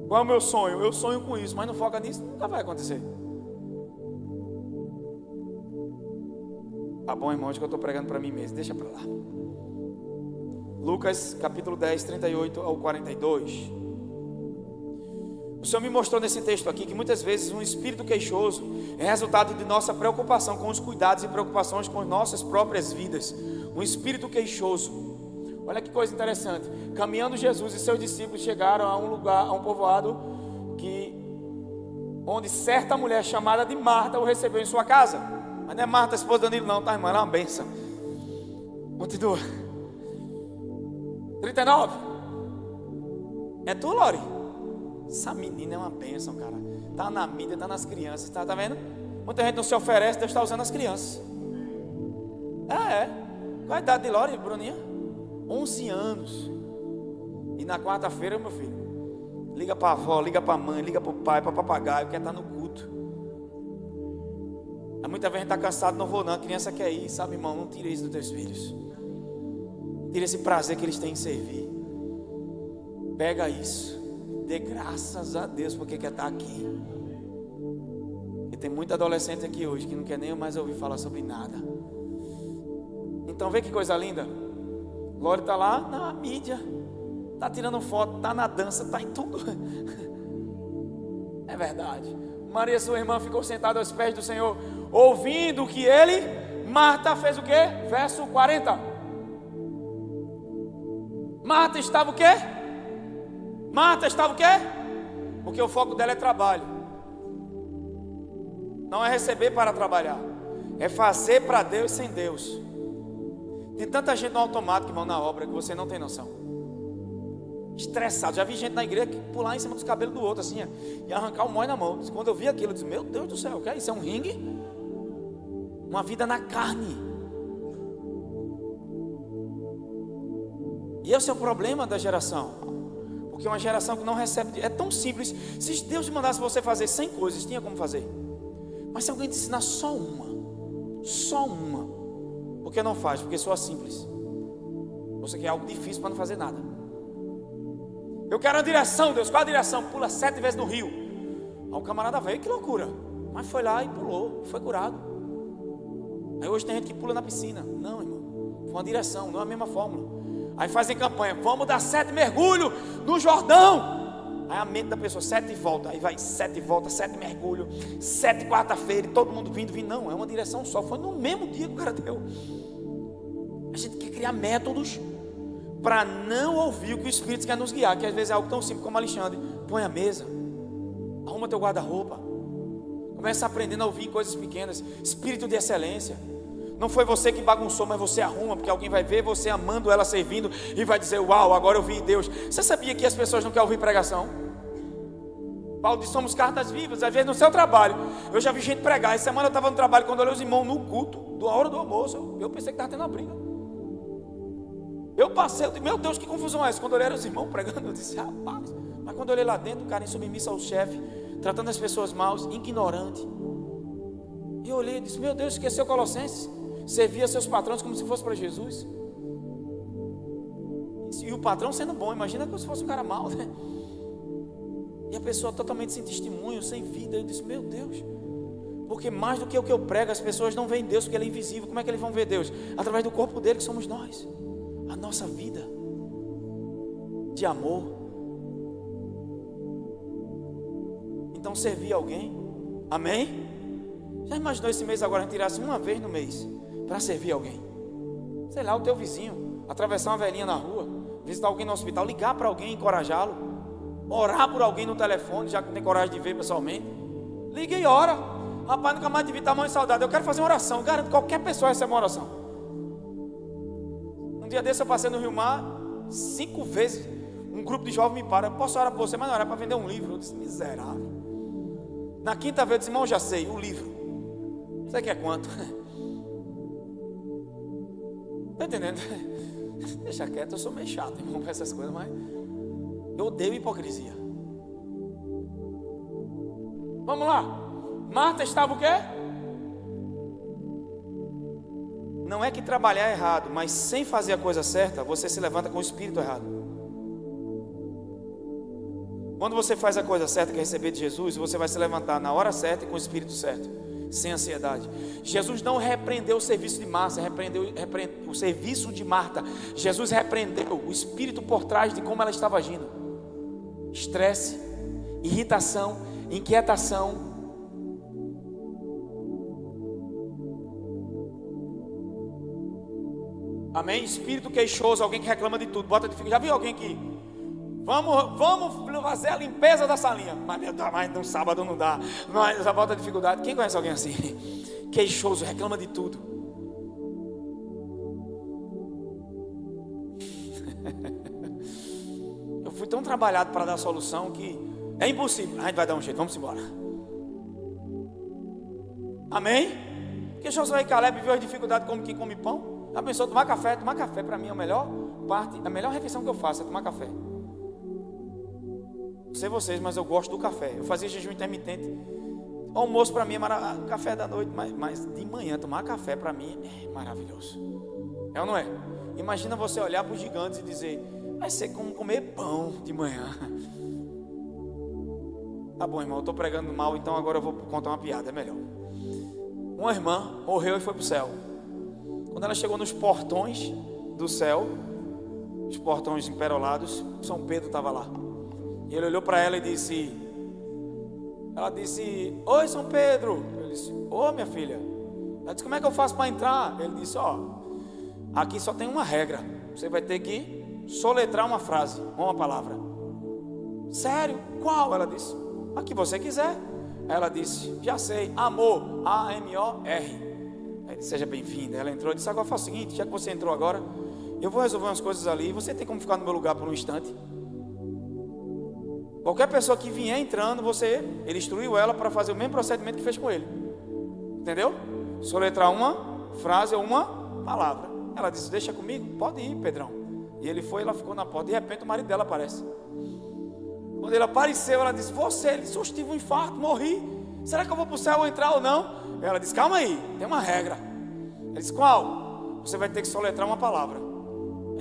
Speaker 1: Qual é o meu sonho? Eu sonho com isso, mas não foca nisso, nunca vai acontecer. Tá bom, irmão, acho que eu estou pregando para mim mesmo, deixa para lá. Lucas capítulo 10, 38 ao 42. O Senhor me mostrou nesse texto aqui que muitas vezes um espírito queixoso é resultado de nossa preocupação com os cuidados e preocupações com nossas próprias vidas. Um espírito queixoso. Olha que coisa interessante. Caminhando Jesus e seus discípulos chegaram a um lugar, a um povoado onde certa mulher chamada de Marta o recebeu em sua casa. Mas não é Marta, esposa de Danilo, não, tá, irmã? Ela é uma bênção. Continua. 39. É tu, Lori? Essa menina é uma bênção, cara. Tá na mídia, tá nas crianças, tá vendo? Muita gente não se oferece, Deus está usando as crianças. Qual a idade de Lori, Bruninha? 11 anos. E na quarta-feira, meu filho, liga para a avó, liga para a mãe, liga para o pai, para o papagaio, quer estar no culto. Há muita gente está cansado, não vou não. A criança quer ir, sabe, irmão? Não tira isso dos teus filhos. Tira esse prazer que eles têm em servir. Pega isso. Dê graças a Deus porque quer estar aqui. E tem muito adolescente aqui hoje que não quer nem mais ouvir falar sobre nada. Então vê que coisa linda. Glória está lá na mídia, está tirando foto, está na dança, está em tudo. É verdade. Maria, sua irmã, ficou sentada aos pés do Senhor, ouvindo que ele, Marta, fez o quê? Verso 40. Marta estava o quê? Marta estava o quê? Porque o foco dela é trabalho. Não é receber para trabalhar, é fazer para Deus sem Deus. Tem tanta gente no automático, irmão, na obra, que você não tem noção. Estressado. Já vi gente na igreja que pular em cima dos cabelos do outro, assim, e arrancar o mói na mão. Quando eu vi aquilo, eu disse, meu Deus do céu, o que é isso? É um ringue? Uma vida na carne. E esse é o problema da geração. Porque é uma geração que não recebe. É tão simples. Se Deus mandasse você fazer 100 coisas, tinha como fazer. Mas se alguém te ensinar só uma, por que não faz? Porque soa simples. Você quer algo difícil para não fazer nada. Eu quero a direção, Deus. Qual a direção? Pula 7 vezes no rio. Aí o camarada veio, que loucura. Mas foi lá e pulou, foi curado. Aí hoje tem gente que pula na piscina. Não, irmão, foi uma direção, não é a mesma fórmula. Aí fazem campanha, vamos dar 7 mergulhos no Jordão. Aí a mente da pessoa, 7 volta. Aí vai 7 volta, 7 mergulhos, 7 quarta-feira, e todo mundo vindo. Não, é uma direção só. Foi no mesmo dia que o cara deu. A gente quer criar métodos para não ouvir o que o Espírito quer nos guiar. Que às vezes é algo tão simples como Alexandre. Põe a mesa, arruma teu guarda-roupa, começa aprendendo a ouvir coisas pequenas. Espírito de excelência. Não foi você que bagunçou, mas você arruma, porque alguém vai ver você amando ela, servindo, e vai dizer, uau, agora eu vi Deus. Você sabia que as pessoas não querem ouvir pregação? Paulo diz, somos cartas vivas. Às vezes no seu trabalho, eu já vi gente pregar. Essa semana eu estava no trabalho, quando eu olhei os irmãos no culto, da hora do almoço, eu pensei que estava tendo uma briga. Eu passei, eu disse, meu Deus, que confusão é essa? Quando eu olhei os irmãos pregando, eu disse, rapaz. Mas quando eu olhei lá dentro, o cara insubmisso ao chefe, tratando as pessoas mal, ignorante. E eu olhei e disse, meu Deus, esqueceu Colossenses? Servia seus patrões como se fosse para Jesus. E o patrão sendo bom, imagina como se fosse um cara mau, né? E a pessoa totalmente sem testemunho, sem vida. Eu disse, meu Deus, porque mais do que o que eu prego, as pessoas não veem Deus, porque Ele é invisível. Como é que eles vão ver Deus? Através do corpo dele, que somos nós. A nossa vida de amor. Então servir alguém, amém? Já imaginou esse mês agora a gente tirasse uma vez no mês para servir alguém? Sei lá, o teu vizinho, atravessar uma velhinha na rua, visitar alguém no hospital, ligar para alguém, encorajá-lo, orar por alguém no telefone, já que não tem coragem de ver pessoalmente. Liga e ora. Rapaz, nunca mais devia estar mãe saudade. Eu quero fazer uma oração, eu garanto que qualquer pessoa recebe uma oração. Um dia desse eu passei no Rio Mar 5 vezes. Um grupo de jovens me para, posso orar por você, mas não era para vender um livro. Eu disse, miserável. Na quinta vez eu disse, irmão, já sei, o livro. Você quer quanto? Está entendendo? Deixa quieto, eu sou meio chato, irmão, para essas coisas, mas eu odeio hipocrisia. Vamos lá. Marta estava o quê? Não é que trabalhar é errado, mas sem fazer a coisa certa, você se levanta com o espírito errado. Quando você faz a coisa certa, que é receber de Jesus, você vai se levantar na hora certa e com o espírito certo, sem ansiedade. Jesus não repreendeu o serviço de Marta, repreendeu o serviço de Marta. Jesus repreendeu o espírito por trás de como ela estava agindo. Estresse, irritação, inquietação. Amém? Espírito queixoso, alguém que reclama de tudo, bota dificuldade. Já viu alguém que vamos fazer a limpeza da salinha, mas no sábado não dá, mas já bota dificuldade. Quem conhece alguém assim? Queixoso, reclama de tudo. Eu fui tão trabalhado para dar a solução que é impossível. A gente vai dar um jeito, vamos embora. Amém? Queixoso aí, Caleb viu as dificuldades como quem come pão. Já pensou tomar café? Tomar café para mim é a melhor parte, a melhor refeição que eu faço é tomar café. Não sei vocês, mas eu gosto do café. Eu fazia jejum intermitente. Almoço para mim é café da noite, mas de manhã tomar café para mim é maravilhoso. É ou não é? Imagina você olhar para os gigantes e dizer: vai ser como comer pão de manhã. Tá bom, irmão, eu estou pregando mal, então agora eu vou contar uma piada, é melhor. Uma irmã morreu e foi para o céu. Quando ela chegou nos portões do céu, os portões emperolados, São Pedro estava lá. E ele olhou para ela e disse: oi, São Pedro. Ele disse: ô, minha filha. Ela disse: como é que eu faço para entrar? Ele disse: ó, aqui só tem uma regra. Você vai ter que soletrar uma frase, uma palavra. Sério? Qual? Ela disse: a que você quiser. Ela disse: já sei, amor, A-M-O-R. Aí disse: seja bem-vinda. Ela entrou e disse: agora faz o seguinte, já que você entrou agora, eu vou resolver umas coisas ali. Você tem como ficar no meu lugar por um instante? Qualquer pessoa que vier entrando, ele instruiu ela para fazer o mesmo procedimento que fez com ele. Entendeu? Soletrar uma frase ou uma palavra. Ela disse: deixa comigo, pode ir, Pedrão. E ele foi, ela ficou na porta. De repente o marido dela aparece. Quando ele apareceu, ela disse: você? Ele disse: eu tive um infarto, morri. Será que eu vou para o céu entrar ou não? Ela disse: calma aí, tem uma regra. Ele disse: qual? Você vai ter que soletrar uma palavra.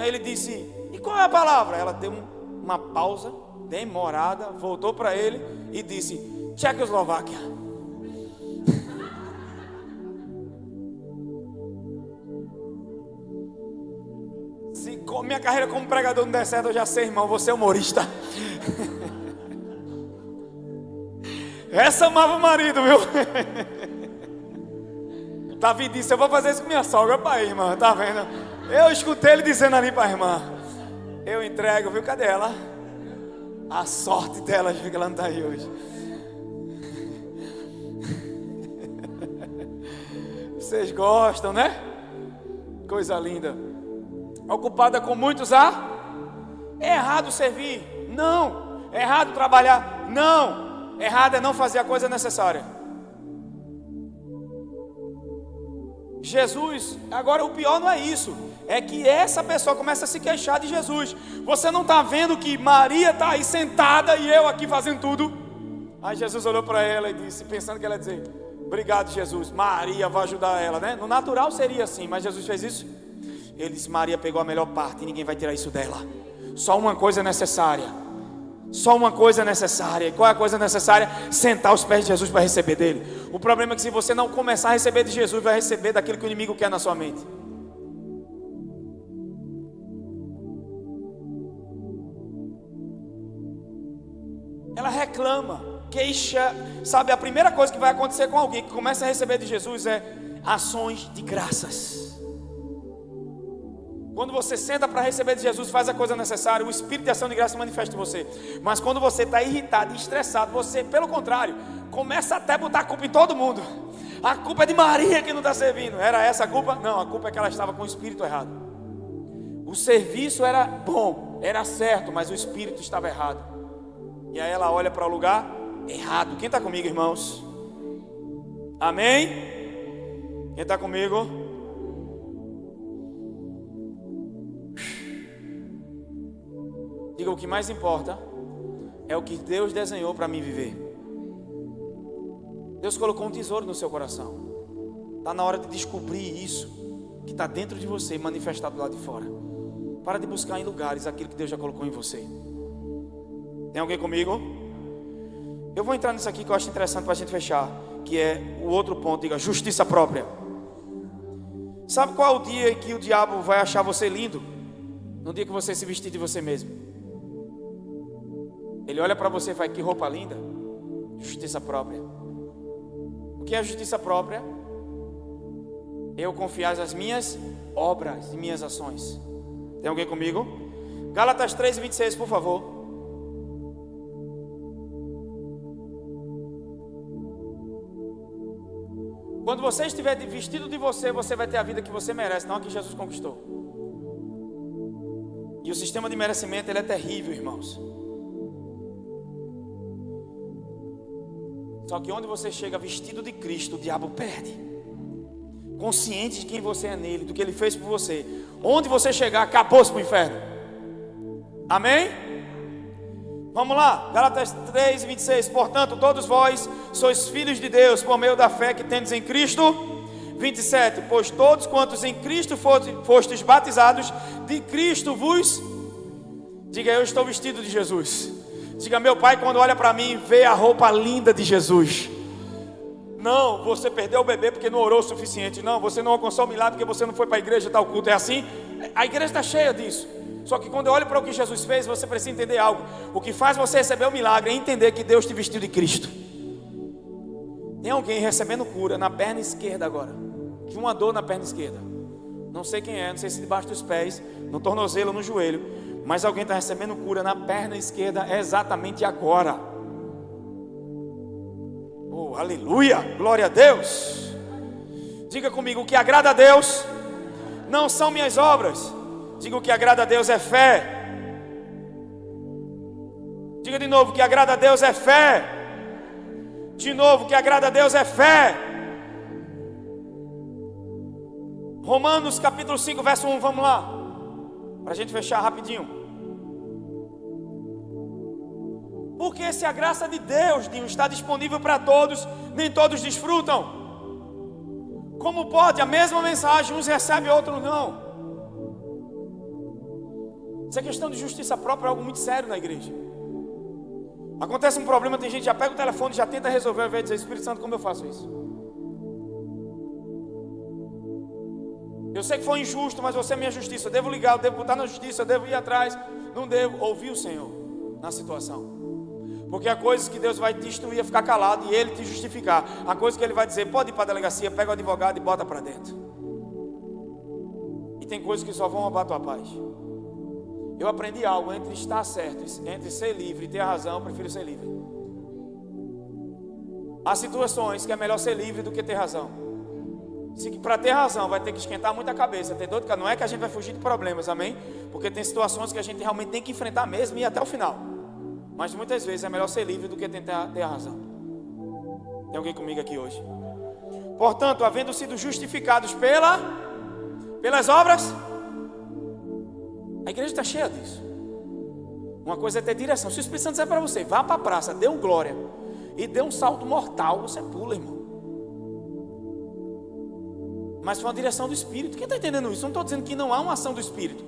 Speaker 1: Aí ele disse: e qual é a palavra? Ela deu uma pausa demorada, voltou para ele e disse: Tchecoslováquia. Se minha carreira como pregador não der certo, eu já sei, irmão, você é humorista. Essa amava o marido, viu? Davi disse: eu vou fazer isso com minha sogra. Para aí, irmã, tá vendo? Eu escutei ele dizendo ali para a irmã: eu entrego, viu? Cadê ela? A sorte dela, já que ela não está aí hoje. Vocês gostam, né? Coisa linda. Ocupada com muitos é errado servir? Não. É errado trabalhar? Não. Errado é não fazer a coisa necessária. Jesus, agora o pior não é isso, é que essa pessoa começa a se queixar de Jesus. Você não está vendo que Maria está aí sentada e eu aqui fazendo tudo? Aí Jesus olhou para ela e disse, pensando que ela ia dizer: obrigado, Jesus, Maria vai ajudar ela, né? No natural seria assim, mas Jesus fez isso. Ele disse: Maria pegou a melhor parte e ninguém vai tirar isso dela. Só uma coisa é necessária. Só uma coisa é necessária. E qual é a coisa necessária? Sentar aos pés de Jesus para receber dele. O problema é que se você não começar a receber de Jesus, vai receber daquilo que o inimigo quer na sua mente. Ela reclama, queixa. Sabe, a primeira coisa que vai acontecer com alguém que começa a receber de Jesus é ações de graças. Quando você senta para receber de Jesus, faz a coisa necessária, o Espírito de ação de graça se manifesta em você. Mas quando você está irritado e estressado, você, pelo contrário, começa até a botar a culpa em todo mundo. A culpa é de Maria que não está servindo. Era essa a culpa? Não, a culpa é que ela estava com o Espírito errado. O serviço era bom, era certo, mas o Espírito estava errado. E aí ela olha para o lugar errado. Quem está comigo, irmãos? Amém? Quem está comigo? Diga: o que mais importa é o que Deus desenhou para mim viver. Deus colocou um tesouro no seu coração. Está na hora de descobrir isso que está dentro de você e manifestar do lado de fora. Para de buscar em lugares aquilo que Deus já colocou em você. Tem alguém comigo? Eu vou entrar nisso aqui que eu acho interessante para a gente fechar, que é o outro ponto, diga, justiça própria. Sabe qual é o dia que o diabo vai achar você lindo? No dia que você se vestir de você mesmo. Ele olha para você e fala, que roupa linda. Justiça própria. O que é justiça própria? Eu confiar as minhas obras e minhas ações. Tem alguém comigo? Gálatas 3:26, por favor. Quando você estiver vestido de você, você vai ter a vida que você merece, não a que Jesus conquistou. E o sistema de merecimento, ele é terrível, irmãos. Só que onde você chega vestido de Cristo, o diabo perde. Consciente de quem você é nele, do que ele fez por você. Onde você chegar, acabou-se para o inferno. Amém? Vamos lá, Gálatas 3:26. Portanto, todos vós sois filhos de Deus por meio da fé que tendes em Cristo. 27. Pois todos quantos em Cristo fostes batizados, de Cristo vos... Diga, eu estou vestido de Jesus. Diga, meu pai quando olha para mim, vê a roupa linda de Jesus. Não, você perdeu o bebê porque não orou o suficiente. Não, você não alcançou o milagre porque você não foi para a igreja tal culto. É assim? A igreja está cheia disso. Só que quando eu olho para o que Jesus fez, você precisa entender algo. O que faz você receber o milagre é entender que Deus te vestiu de Cristo. Tem alguém recebendo cura na perna esquerda agora, de uma dor na perna esquerda. Não sei quem é, não sei se debaixo dos pés, no tornozelo ou no joelho, mas alguém está recebendo cura na perna esquerda exatamente agora. Oh, aleluia, glória a Deus. Diga comigo, o que agrada a Deus não são minhas obras. Diga, o que agrada a Deus é fé. Diga de novo, o que agrada a Deus é fé. De novo, o que agrada a Deus é fé. Romanos capítulo 5, verso 1, vamos lá. Para a gente fechar rapidinho. Porque se a graça de Deus, Dinho, está disponível para todos, nem todos desfrutam. Como pode a mesma mensagem, uns recebem, outros não? Essa questão de justiça própria é algo muito sério na igreja. Acontece um problema, tem gente que já pega o telefone e já tenta resolver, ao invés de dizer, Espírito Santo, como eu faço isso? Eu sei que foi injusto, mas você é minha justiça. Eu devo ligar, eu devo botar na justiça, eu devo ir atrás. Não devo ouvir o Senhor na situação. Porque há coisas que Deus vai te instruir a ficar calado e Ele te justificar. Há coisas que Ele vai dizer, pode ir para a delegacia, pega o advogado e bota para dentro. E tem coisas que só vão roubar a tua paz. Eu aprendi algo, entre estar certo, entre ser livre e ter razão, eu prefiro ser livre. Há situações que é melhor ser livre do que ter razão. Se para ter razão vai ter que esquentar muita cabeça, ter dor de cabeça. Não é que a gente vai fugir de problemas, amém? Porque tem situações que a gente realmente tem que enfrentar mesmo e ir até o final. Mas muitas vezes é melhor ser livre do que tentar ter a razão. Tem alguém comigo aqui hoje? Portanto, havendo sido justificados pelas obras, a igreja está cheia disso. Uma coisa é ter direção. Se o Espírito Santo disser para você, vá para a praça, dê um glória e dê um salto mortal, você pula, irmão. Mas foi uma direção do Espírito. Quem está entendendo isso? Não estou dizendo que não há uma ação do Espírito,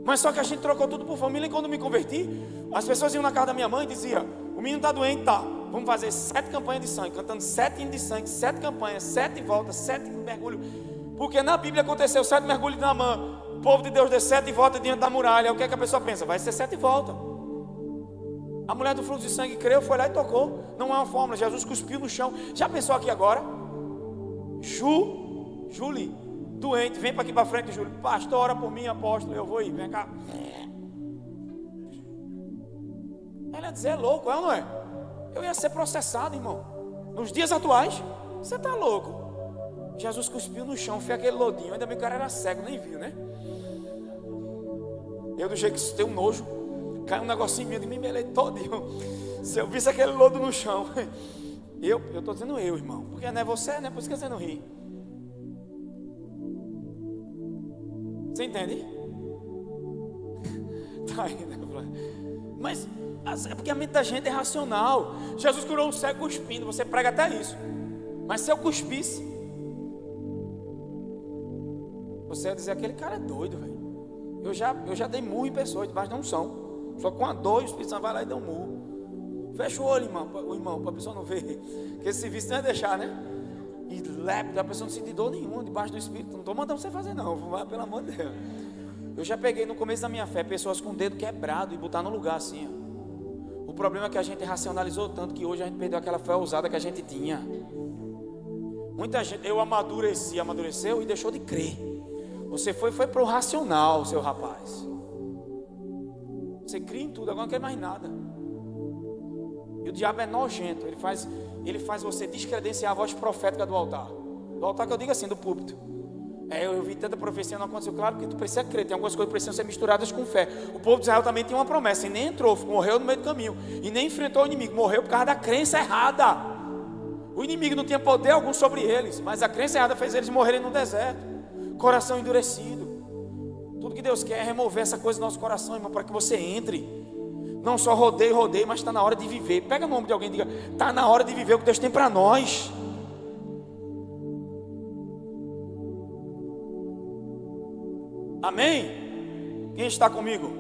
Speaker 1: mas só que a gente trocou tudo por família. E quando me converti, as pessoas iam na casa da minha mãe e diziam, o menino está doente, tá, vamos fazer 7 campanhas de sangue, cantando 7 hinos de sangue, 7 campanhas, 7 voltas, 7 mergulhos. Porque na Bíblia aconteceu 7 mergulhos na mão. O povo de Deus deu 7 voltas diante da muralha. O que é que a pessoa pensa? Vai ser 7 voltas. A mulher do fluxo de sangue creu, foi lá e tocou. Não é uma fórmula, Jesus cuspiu no chão. Já pensou aqui agora? Julie, doente, vem para aqui para frente, Júlio. Pastor, ora por mim, apóstolo, eu vou ir, vem cá. Ela ia dizer, é louco, é ou não é? Eu ia ser processado, irmão. Nos dias atuais, você está louco. Jesus cuspiu no chão, fez aquele lodinho. Ainda bem que o cara era cego, nem viu, né? Eu do jeito que tem um nojo, caiu um negocinho meu de mim, me melei todinho. Se eu visse aquele lodo no chão. Eu estou dizendo eu, irmão. Porque não é você, né? Por isso que você não ri. Você entende? Tá aí, né? Mas é porque a mente da gente é racional. Jesus curou um cego cuspindo, você prega até isso. Mas se eu cuspisse, você ia dizer, aquele cara é doido, velho. Eu já dei murro em pessoas debaixo da unção. Só com a dor, o Espírito Santo vai lá e dá um murro. Fecha o olho, irmão, para a pessoa não ver. Porque esse serviço não é deixar, né? E lépido, a pessoa não sente dor nenhuma debaixo do Espírito. Não estou mandando você fazer, não. Vai, pelo amor de Deus. Eu já peguei no começo da minha fé pessoas com o dedo quebrado e botar no lugar assim, ó. O problema é que a gente racionalizou tanto que hoje a gente perdeu aquela fé ousada que a gente tinha. Muita gente, amadureceu e deixou de crer. Você foi para o racional, seu rapaz. Você cria em tudo, agora não quer mais nada. E o diabo é nojento. Ele faz você descredenciar a voz profética do altar. Do altar que eu digo assim, do púlpito. Eu vi tanta profecia, não aconteceu. Claro que tu precisa crer, tem algumas coisas que precisam ser misturadas com fé. O povo de Israel também tinha uma promessa, e nem entrou, morreu no meio do caminho. E nem enfrentou o inimigo, morreu por causa da crença errada. O inimigo não tinha poder algum sobre eles, mas a crença errada fez eles morrerem no deserto. Coração endurecido. Tudo que Deus quer é remover essa coisa do nosso coração, irmão, para que você entre. Não só rodeie, mas está na hora de viver. Pega o nome de alguém e diga, está na hora de viver o que Deus tem para nós. Amém? Quem está comigo?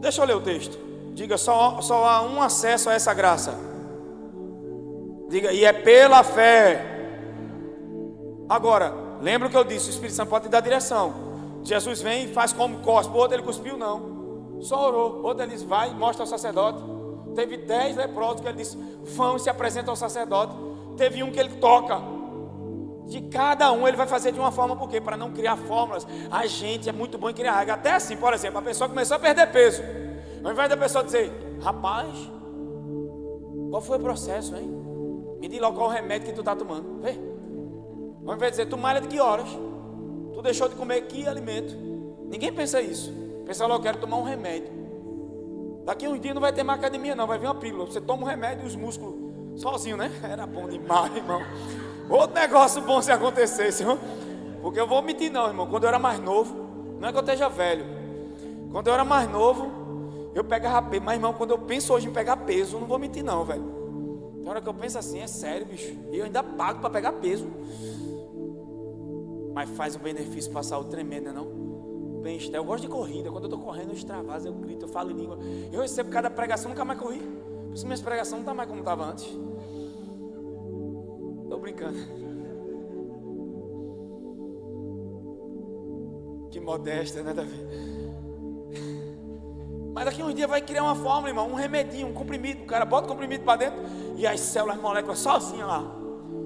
Speaker 1: Deixa eu ler o texto. Diga, só há um acesso a essa graça. Diga, e é pela fé. Agora, lembra o que eu disse, o Espírito Santo pode te dar direção. Jesus vem e faz como cospe. O outro ele cuspiu, não. Só orou. O outro ele diz, vai, mostra ao sacerdote. Teve 10 leprosos que ele disse, vão e se apresentam ao sacerdote. Teve um que ele toca. De cada um ele vai fazer de uma forma, por quê? Para não criar fórmulas. A gente é muito bom em criar regra. Até assim, por exemplo, a pessoa começou a perder peso. Ao invés da pessoa dizer, rapaz, qual foi o processo, hein? Me diz logo qual o remédio que tu está tomando. Vê. Ao invés de dizer, tu malha de que horas? Tu deixou de comer que alimento? Ninguém pensa isso. Pensa logo, eu quero tomar um remédio. Daqui a uns dias não vai ter mais academia não, vai vir uma pílula. Você toma um remédio e os músculos sozinho, né? Era bom demais, irmão. Outro negócio bom se acontecesse, irmão. Porque eu vou mentir não, irmão. Quando eu era mais novo, não é que eu esteja velho. Quando eu era mais novo, eu pegava peso. Mas, irmão, quando eu penso hoje em pegar peso, eu não vou mentir não, velho. Tem hora que eu penso assim, é sério, bicho. E eu ainda pago para pegar peso. Mas faz um benefício para a saúde tremendo, né, não? Bem-estar. Eu gosto de corrida. Quando eu estou correndo, eu extravaso, eu grito, eu falo em língua. Eu recebo cada pregação, nunca mais corri. Por isso minhas pregações não estão mais como estava antes. Estou brincando. Que modéstia, né, Davi? Mas daqui a uns dias vai criar uma fórmula, irmão. Um remedinho, um comprimido. O cara bota o comprimido para dentro e as células, moléculas sozinhas lá.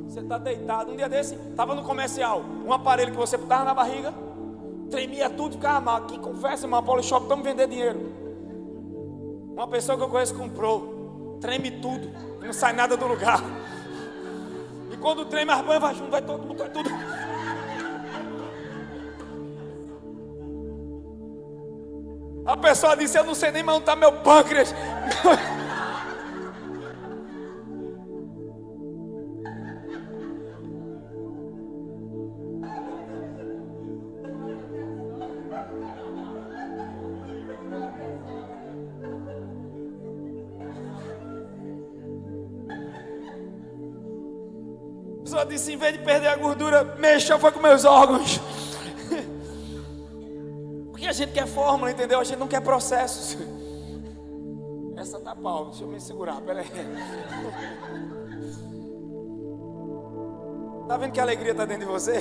Speaker 1: Você está deitado. Um dia desse, estava no comercial. Um aparelho que você botava na barriga, tremia tudo, ficava mal. Que conversa, irmão. Polishop, estamos vendendo dinheiro. Uma pessoa que eu conheço comprou. Treme tudo. Não sai nada do lugar. E quando treme, as banhas vai junto, vai todo mundo, vai tudo. A pessoa disse, eu não sei nem mais onde está meu pâncreas. A pessoa disse, em vez de perder a gordura, mexa foi com meus órgãos. Porque a gente quer fórmula, entendeu? A gente não quer processos. Essa tá pau, deixa eu me segurar, peraí. Tá vendo que a alegria está dentro de você?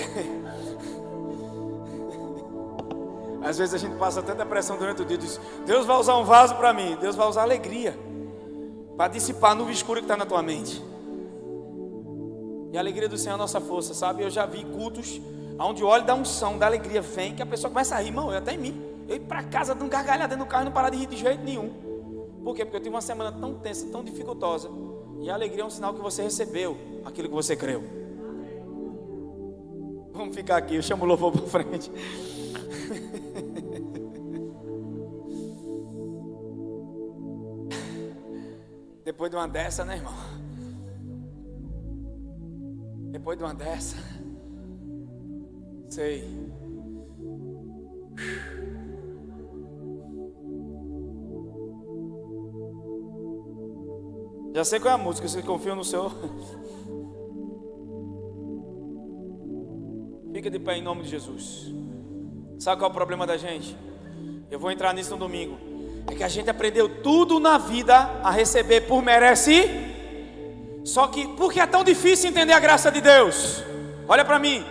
Speaker 1: Às vezes a gente passa tanta pressão durante o dia, diz, Deus vai usar um vaso para mim. Deus vai usar alegria para dissipar a nuvem escura que está na tua mente. E a alegria do Senhor é a nossa força, sabe? Eu já vi cultos onde o óleo da unção, da alegria vem, que a pessoa começa a rir, irmão, até em mim. Eu ir para casa dando gargalhada dentro do carro e não parar de rir de jeito nenhum. Por quê? Porque eu tive uma semana tão tensa, tão dificultosa. E a alegria é um sinal que você recebeu aquilo que você creu. Vamos ficar aqui, eu chamo o louvor para frente. Depois de uma dessa, né, irmão? Depois de uma dessa, sei. Já sei qual é a música, vocês confiam no Senhor? Fica de pé em nome de Jesus. Sabe qual é o problema da gente? Eu vou entrar nisso no domingo. É que a gente aprendeu tudo na vida a receber por merecer. Só que, por que é tão difícil entender a graça de Deus? Olha para mim.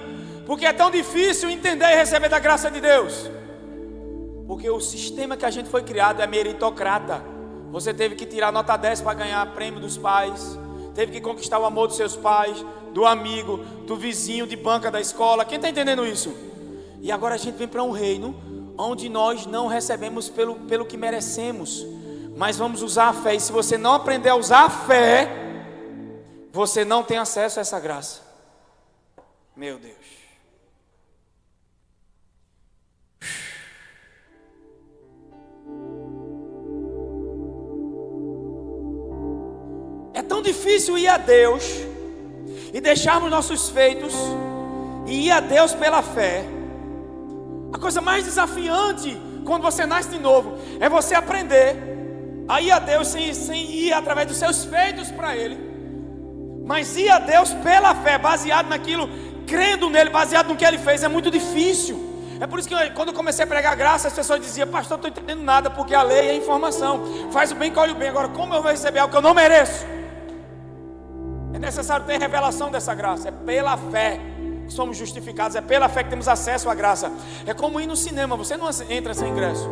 Speaker 1: Por que é tão difícil entender e receber da graça de Deus? Porque o sistema que a gente foi criado é meritocrata. Você teve que tirar nota 10 para ganhar prêmio dos pais. Teve que conquistar o amor dos seus pais, do amigo, do vizinho de banca da escola. Quem está entendendo isso? E agora a gente vem para um reino onde nós não recebemos pelo que merecemos, mas vamos usar a fé. E se você não aprender a usar a fé, você não tem acesso a essa graça. Meu Deus. É tão difícil ir a Deus e deixarmos nossos feitos e ir a Deus pela fé. A coisa mais desafiante quando você nasce de novo é você aprender a ir a Deus sem ir através dos seus feitos para Ele, mas ir a Deus pela fé, baseado naquilo, crendo nele, baseado no que Ele fez. É muito difícil. É por isso que quando eu comecei a pregar graça, as pessoas diziam: pastor, eu não estou entendendo nada, porque a lei é informação, faz o bem, colhe o bem. Agora, como eu vou receber algo que eu não mereço? É necessário ter revelação dessa graça. É pela fé que somos justificados, é pela fé que temos acesso à graça. É como ir no cinema, você não entra sem ingresso.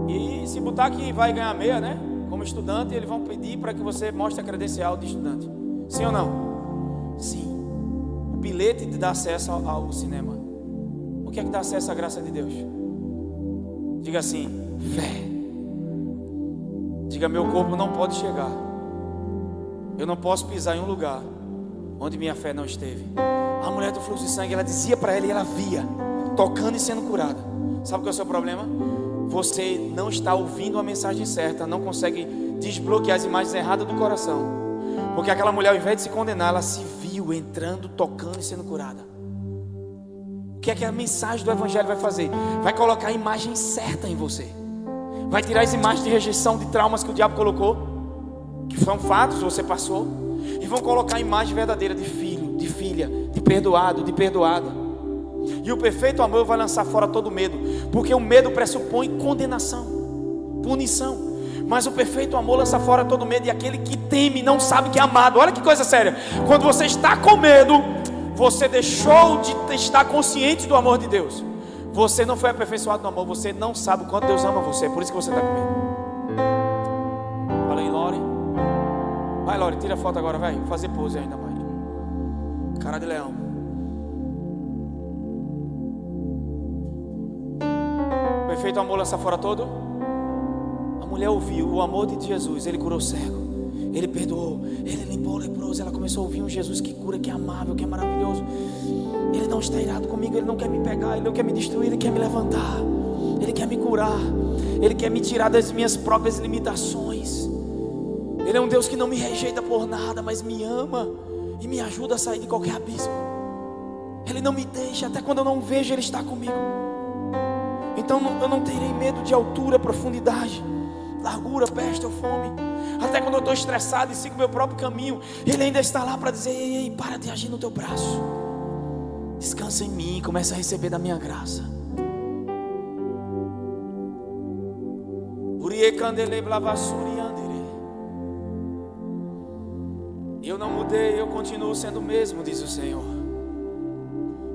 Speaker 1: E se botar que vai ganhar meia, né? Como estudante, eles vão pedir para que você mostre a credencial de estudante. Sim ou não? Sim. O bilhete te dá acesso ao cinema. O que é que dá acesso à graça de Deus? Diga assim: fé. Diga: meu corpo não pode chegar. Eu não posso pisar em um lugar onde minha fé não esteve. A mulher do fluxo de sangue, ela dizia para ela e ela via, tocando e sendo curada. Sabe qual é o seu problema? Você não está ouvindo a mensagem certa, não consegue desbloquear as imagens erradas do coração. Porque aquela mulher, ao invés de se condenar, ela se viu entrando, tocando e sendo curada. O que é que a mensagem do Evangelho vai fazer? Vai colocar a imagem certa em você. Vai tirar as imagens de rejeição, de traumas que o diabo colocou, que são fatos, você passou, e vão colocar a imagem verdadeira de filho, de filha, de perdoado, de perdoada. E o perfeito amor vai lançar fora todo medo, porque o medo pressupõe condenação, punição. Mas o perfeito amor lança fora todo medo, e aquele que teme não sabe que é amado. Olha que coisa séria. Quando você está com medo, você deixou de estar consciente do amor de Deus. Você não foi aperfeiçoado no amor, você não sabe o quanto Deus ama você, por isso que você está com medo. Fala aí, Lore. Vai, Lore, tira a foto agora, vai. Vou fazer pose ainda mais. Cara de leão. O perfeito amor lança fora todo. A mulher ouviu o amor de Jesus. Ele curou o cego, ele perdoou, ele limpou o leproso. Ela começou a ouvir um Jesus que cura, que é amável, que é maravilhoso. Ele não está irado comigo, ele não quer me pegar, ele não quer me destruir, ele quer me levantar, ele quer me curar, ele quer me tirar das minhas próprias limitações. Ele é um Deus que não me rejeita por nada, mas me ama e me ajuda a sair de qualquer abismo. Ele não me deixa, até quando eu não vejo, Ele está comigo. Então eu não terei medo de altura, profundidade, largura, peste ou fome. Até quando eu estou estressado e sigo meu próprio caminho, Ele ainda está lá para dizer: ei, para de agir no teu braço. Descansa em mim, começa a receber da minha graça. Eu não mudei, eu continuo sendo o mesmo, diz o Senhor.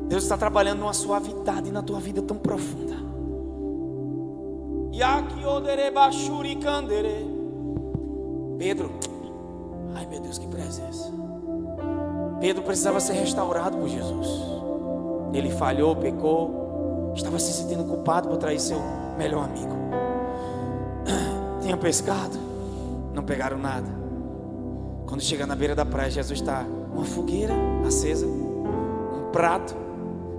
Speaker 1: Deus está trabalhando numa suavidade na tua vida tão profunda. Pedro, ai meu Deus, que presença. Pedro precisava ser restaurado por Jesus. Ele falhou, pecou, estava se sentindo culpado por trair seu melhor amigo. Tinha pescado, não pegaram nada. Quando chega na beira da praia, Jesus está uma fogueira acesa, um prato,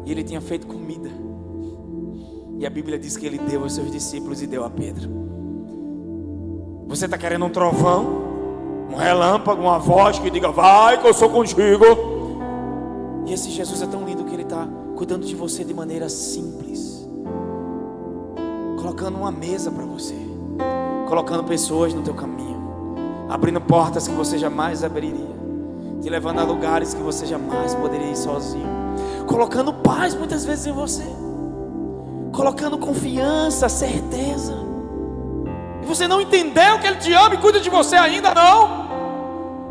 Speaker 1: e ele tinha feito comida. E a Bíblia diz que ele deu aos seus discípulos e deu a Pedro. Você está querendo um trovão, um relâmpago, uma voz que diga: vai que eu sou contigo. E esse Jesus é tão lindo que Ele está cuidando de você de maneira simples, colocando uma mesa para você, colocando pessoas no teu caminho, abrindo portas que você jamais abriria, te levando a lugares que você jamais poderia ir sozinho, colocando paz muitas vezes em você, colocando confiança, certeza. E você não entendeu que Ele te ama e cuida de você ainda não,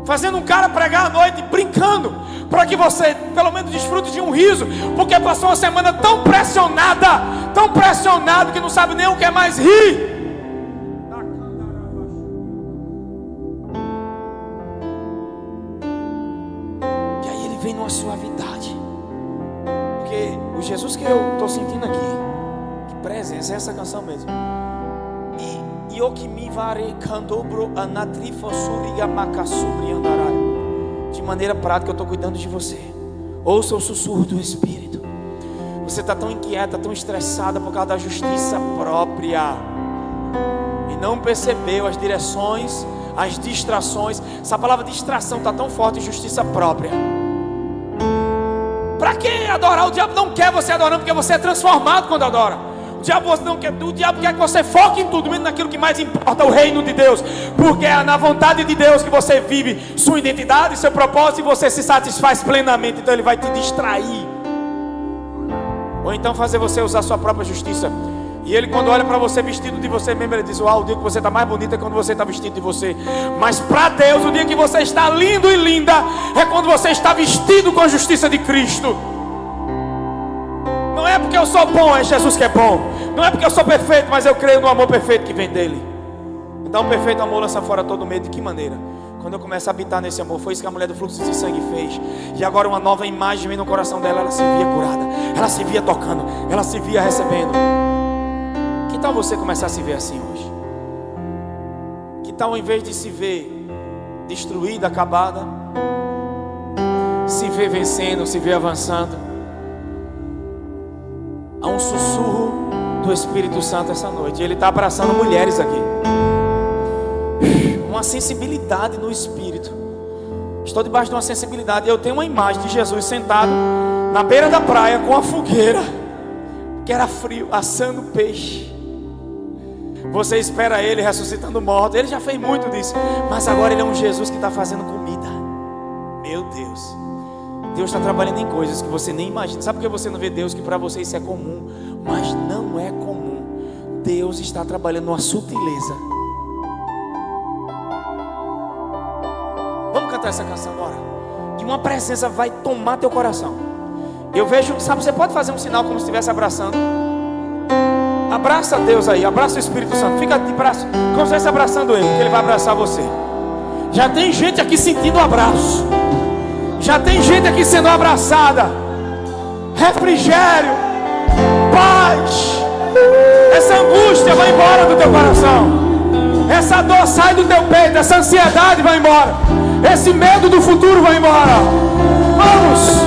Speaker 1: fazendo um cara pregar à noite, brincando, para que você pelo menos desfrute de um riso, porque passou uma semana tão pressionado que não sabe nem o que é mais rir. E aí Ele vem numa suavidade, porque o Jesus que eu estou sentindo aqui, que presença, é essa canção mesmo. E o que me vare candobro anatrifo suriga macasubri andarai. De maneira prática, eu estou cuidando de você. Ouça o sussurro do Espírito. Você está tão inquieta, tão estressada por causa da justiça própria, e não percebeu as direções, as distrações. Essa palavra distração está tão forte, justiça própria. Para que adorar? O diabo não quer você adorando, porque você é transformado quando adora. O diabo quer que você foque em tudo, menos naquilo que mais importa, o reino de Deus. Porque é na vontade de Deus que você vive sua identidade, seu propósito, e você se satisfaz plenamente. Então Ele vai te distrair, ou então fazer você usar sua própria justiça. E Ele, quando olha para você vestido de você mesmo, Ele diz: uau, o dia que você está mais bonita é quando você está vestido de você. Mas para Deus, o dia que você está lindo e linda é quando você está vestido com a justiça de Cristo. Não é porque eu sou bom, é Jesus que é bom. Não é porque eu sou perfeito, mas eu creio no amor perfeito que vem dele. Então o perfeito amor lança fora todo medo. De que maneira? Quando eu começo a habitar nesse amor. Foi isso que a mulher do fluxo de sangue fez. E agora uma nova imagem vem no coração dela. Ela se via curada, ela se via tocando, ela se via recebendo. Que tal você começar a se ver assim hoje? Que tal, ao invés de se ver destruída, acabada, se ver vencendo, se ver avançando? Há um sussurro do Espírito Santo essa noite. Ele está abraçando mulheres aqui. Uma sensibilidade no Espírito. Estou debaixo de uma sensibilidade. Eu tenho uma imagem de Jesus sentado na beira da praia com a fogueira, que era frio, assando peixe. Você espera Ele ressuscitando mortos. Ele já fez muito disso, mas agora Ele é um Jesus que está fazendo comida. Meu Deus, Deus está trabalhando em coisas que você nem imagina. Sabe por que você não vê Deus? Que para você isso é comum, mas não é comum. Deus está trabalhando uma sutileza. Vamos cantar essa canção agora. E uma presença vai tomar teu coração. Eu vejo, sabe, você pode fazer um sinal como se estivesse abraçando. Abraça Deus aí, abraça o Espírito Santo. Fica de braço, como se estivesse abraçando Ele, que Ele vai abraçar você. Já tem gente aqui sentindo o abraço. Já tem gente aqui sendo abraçada. Refrigério, paz. Essa angústia vai embora do teu coração. Essa dor sai do teu peito. Essa ansiedade vai embora. Esse medo do futuro vai embora. Vamos.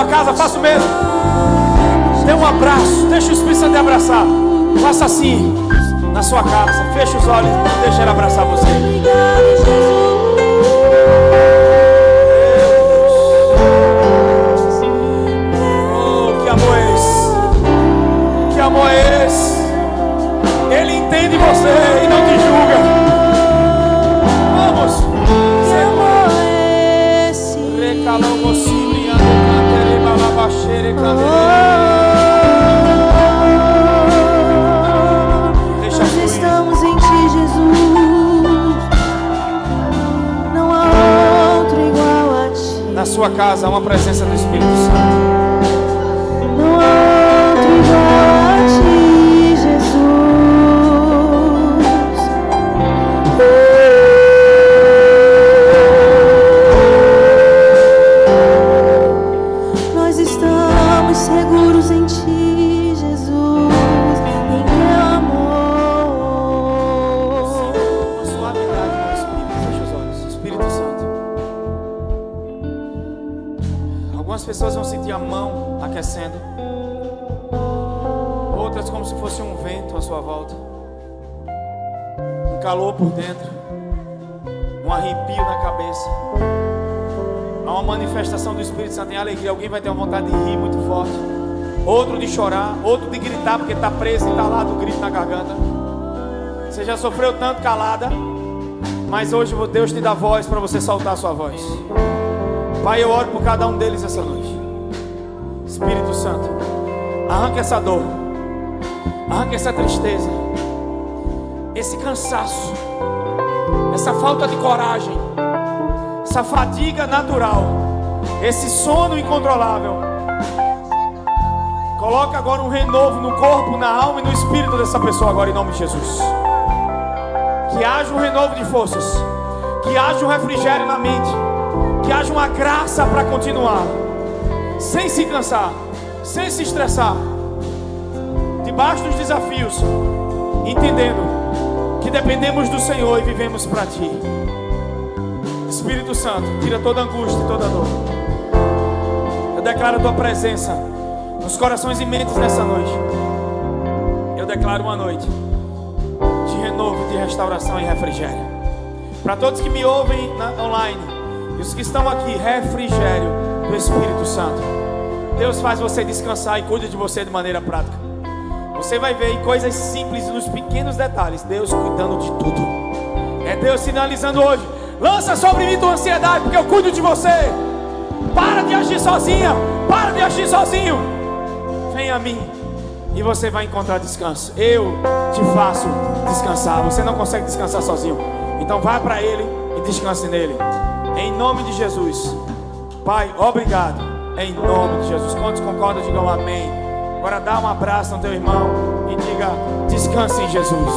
Speaker 1: Casa, faça o mesmo. Dê um abraço. Deixa o Espírito Santo te abraçar. Faça assim na sua casa. Feche os olhos e deixa Ele abraçar você. Oh, que amor é esse? Que amor é esse? Ele entende você e não te julga. Vamos. Que amor é esse? Recalou você.
Speaker 2: Nós estamos em Ti, Jesus. Não há outro igual a Ti.
Speaker 1: Na sua casa há uma presença do Espírito Santo.
Speaker 2: Não há outro igual a Ti, Jesus. Nós estamos seguros em Ti, Jesus, em Teu amor.
Speaker 1: Uma suavidade no Espírito. Feche os olhos. Espírito Santo. Algumas pessoas vão sentir a mão aquecendo. como se fosse um vento à sua volta, um calor por dentro, um arrepio na cabeça. Há uma manifestação do Espírito Santo em alegria. Alguém vai ter uma vontade de rir muito forte, outro de chorar, outro de gritar porque está preso e está lá do grito na garganta. Você já sofreu tanto calada, mas hoje Deus te dá voz para você soltar a sua voz. Pai, eu oro por cada um deles essa noite. Espírito Santo, arranca essa dor, arranca essa tristeza, esse cansaço, essa falta de coragem, essa fadiga natural, esse sono incontrolável. Coloca agora um renovo no corpo, na alma e no espírito dessa pessoa agora, em nome de Jesus. Que haja um renovo de forças, que haja um refrigério na mente, que haja uma graça para continuar, sem se cansar, sem se estressar, debaixo dos desafios, entendendo que dependemos do Senhor e vivemos para Ti. Espírito Santo, tira toda angústia e toda dor. Eu declaro a Tua presença nos corações e mentes nessa noite. Eu declaro uma noite de renovo, de restauração e refrigério. Para todos que me ouvem online e os que estão aqui, refrigério do Espírito Santo. Deus faz você descansar e cuida de você de maneira prática. Você vai ver em coisas simples e nos pequenos detalhes Deus cuidando de tudo. É Deus sinalizando hoje: lança sobre mim tua ansiedade, porque eu cuido de você. Para de agir sozinha, para de agir sozinho. Vem a mim e você vai encontrar descanso. Eu te faço descansar. Você não consegue descansar sozinho, então vá para Ele e descanse nele. Em nome de Jesus. Pai, obrigado. Em nome de Jesus. Quantos concordam, digam amém. Agora dá um abraço no teu irmão e diga: descanse em Jesus.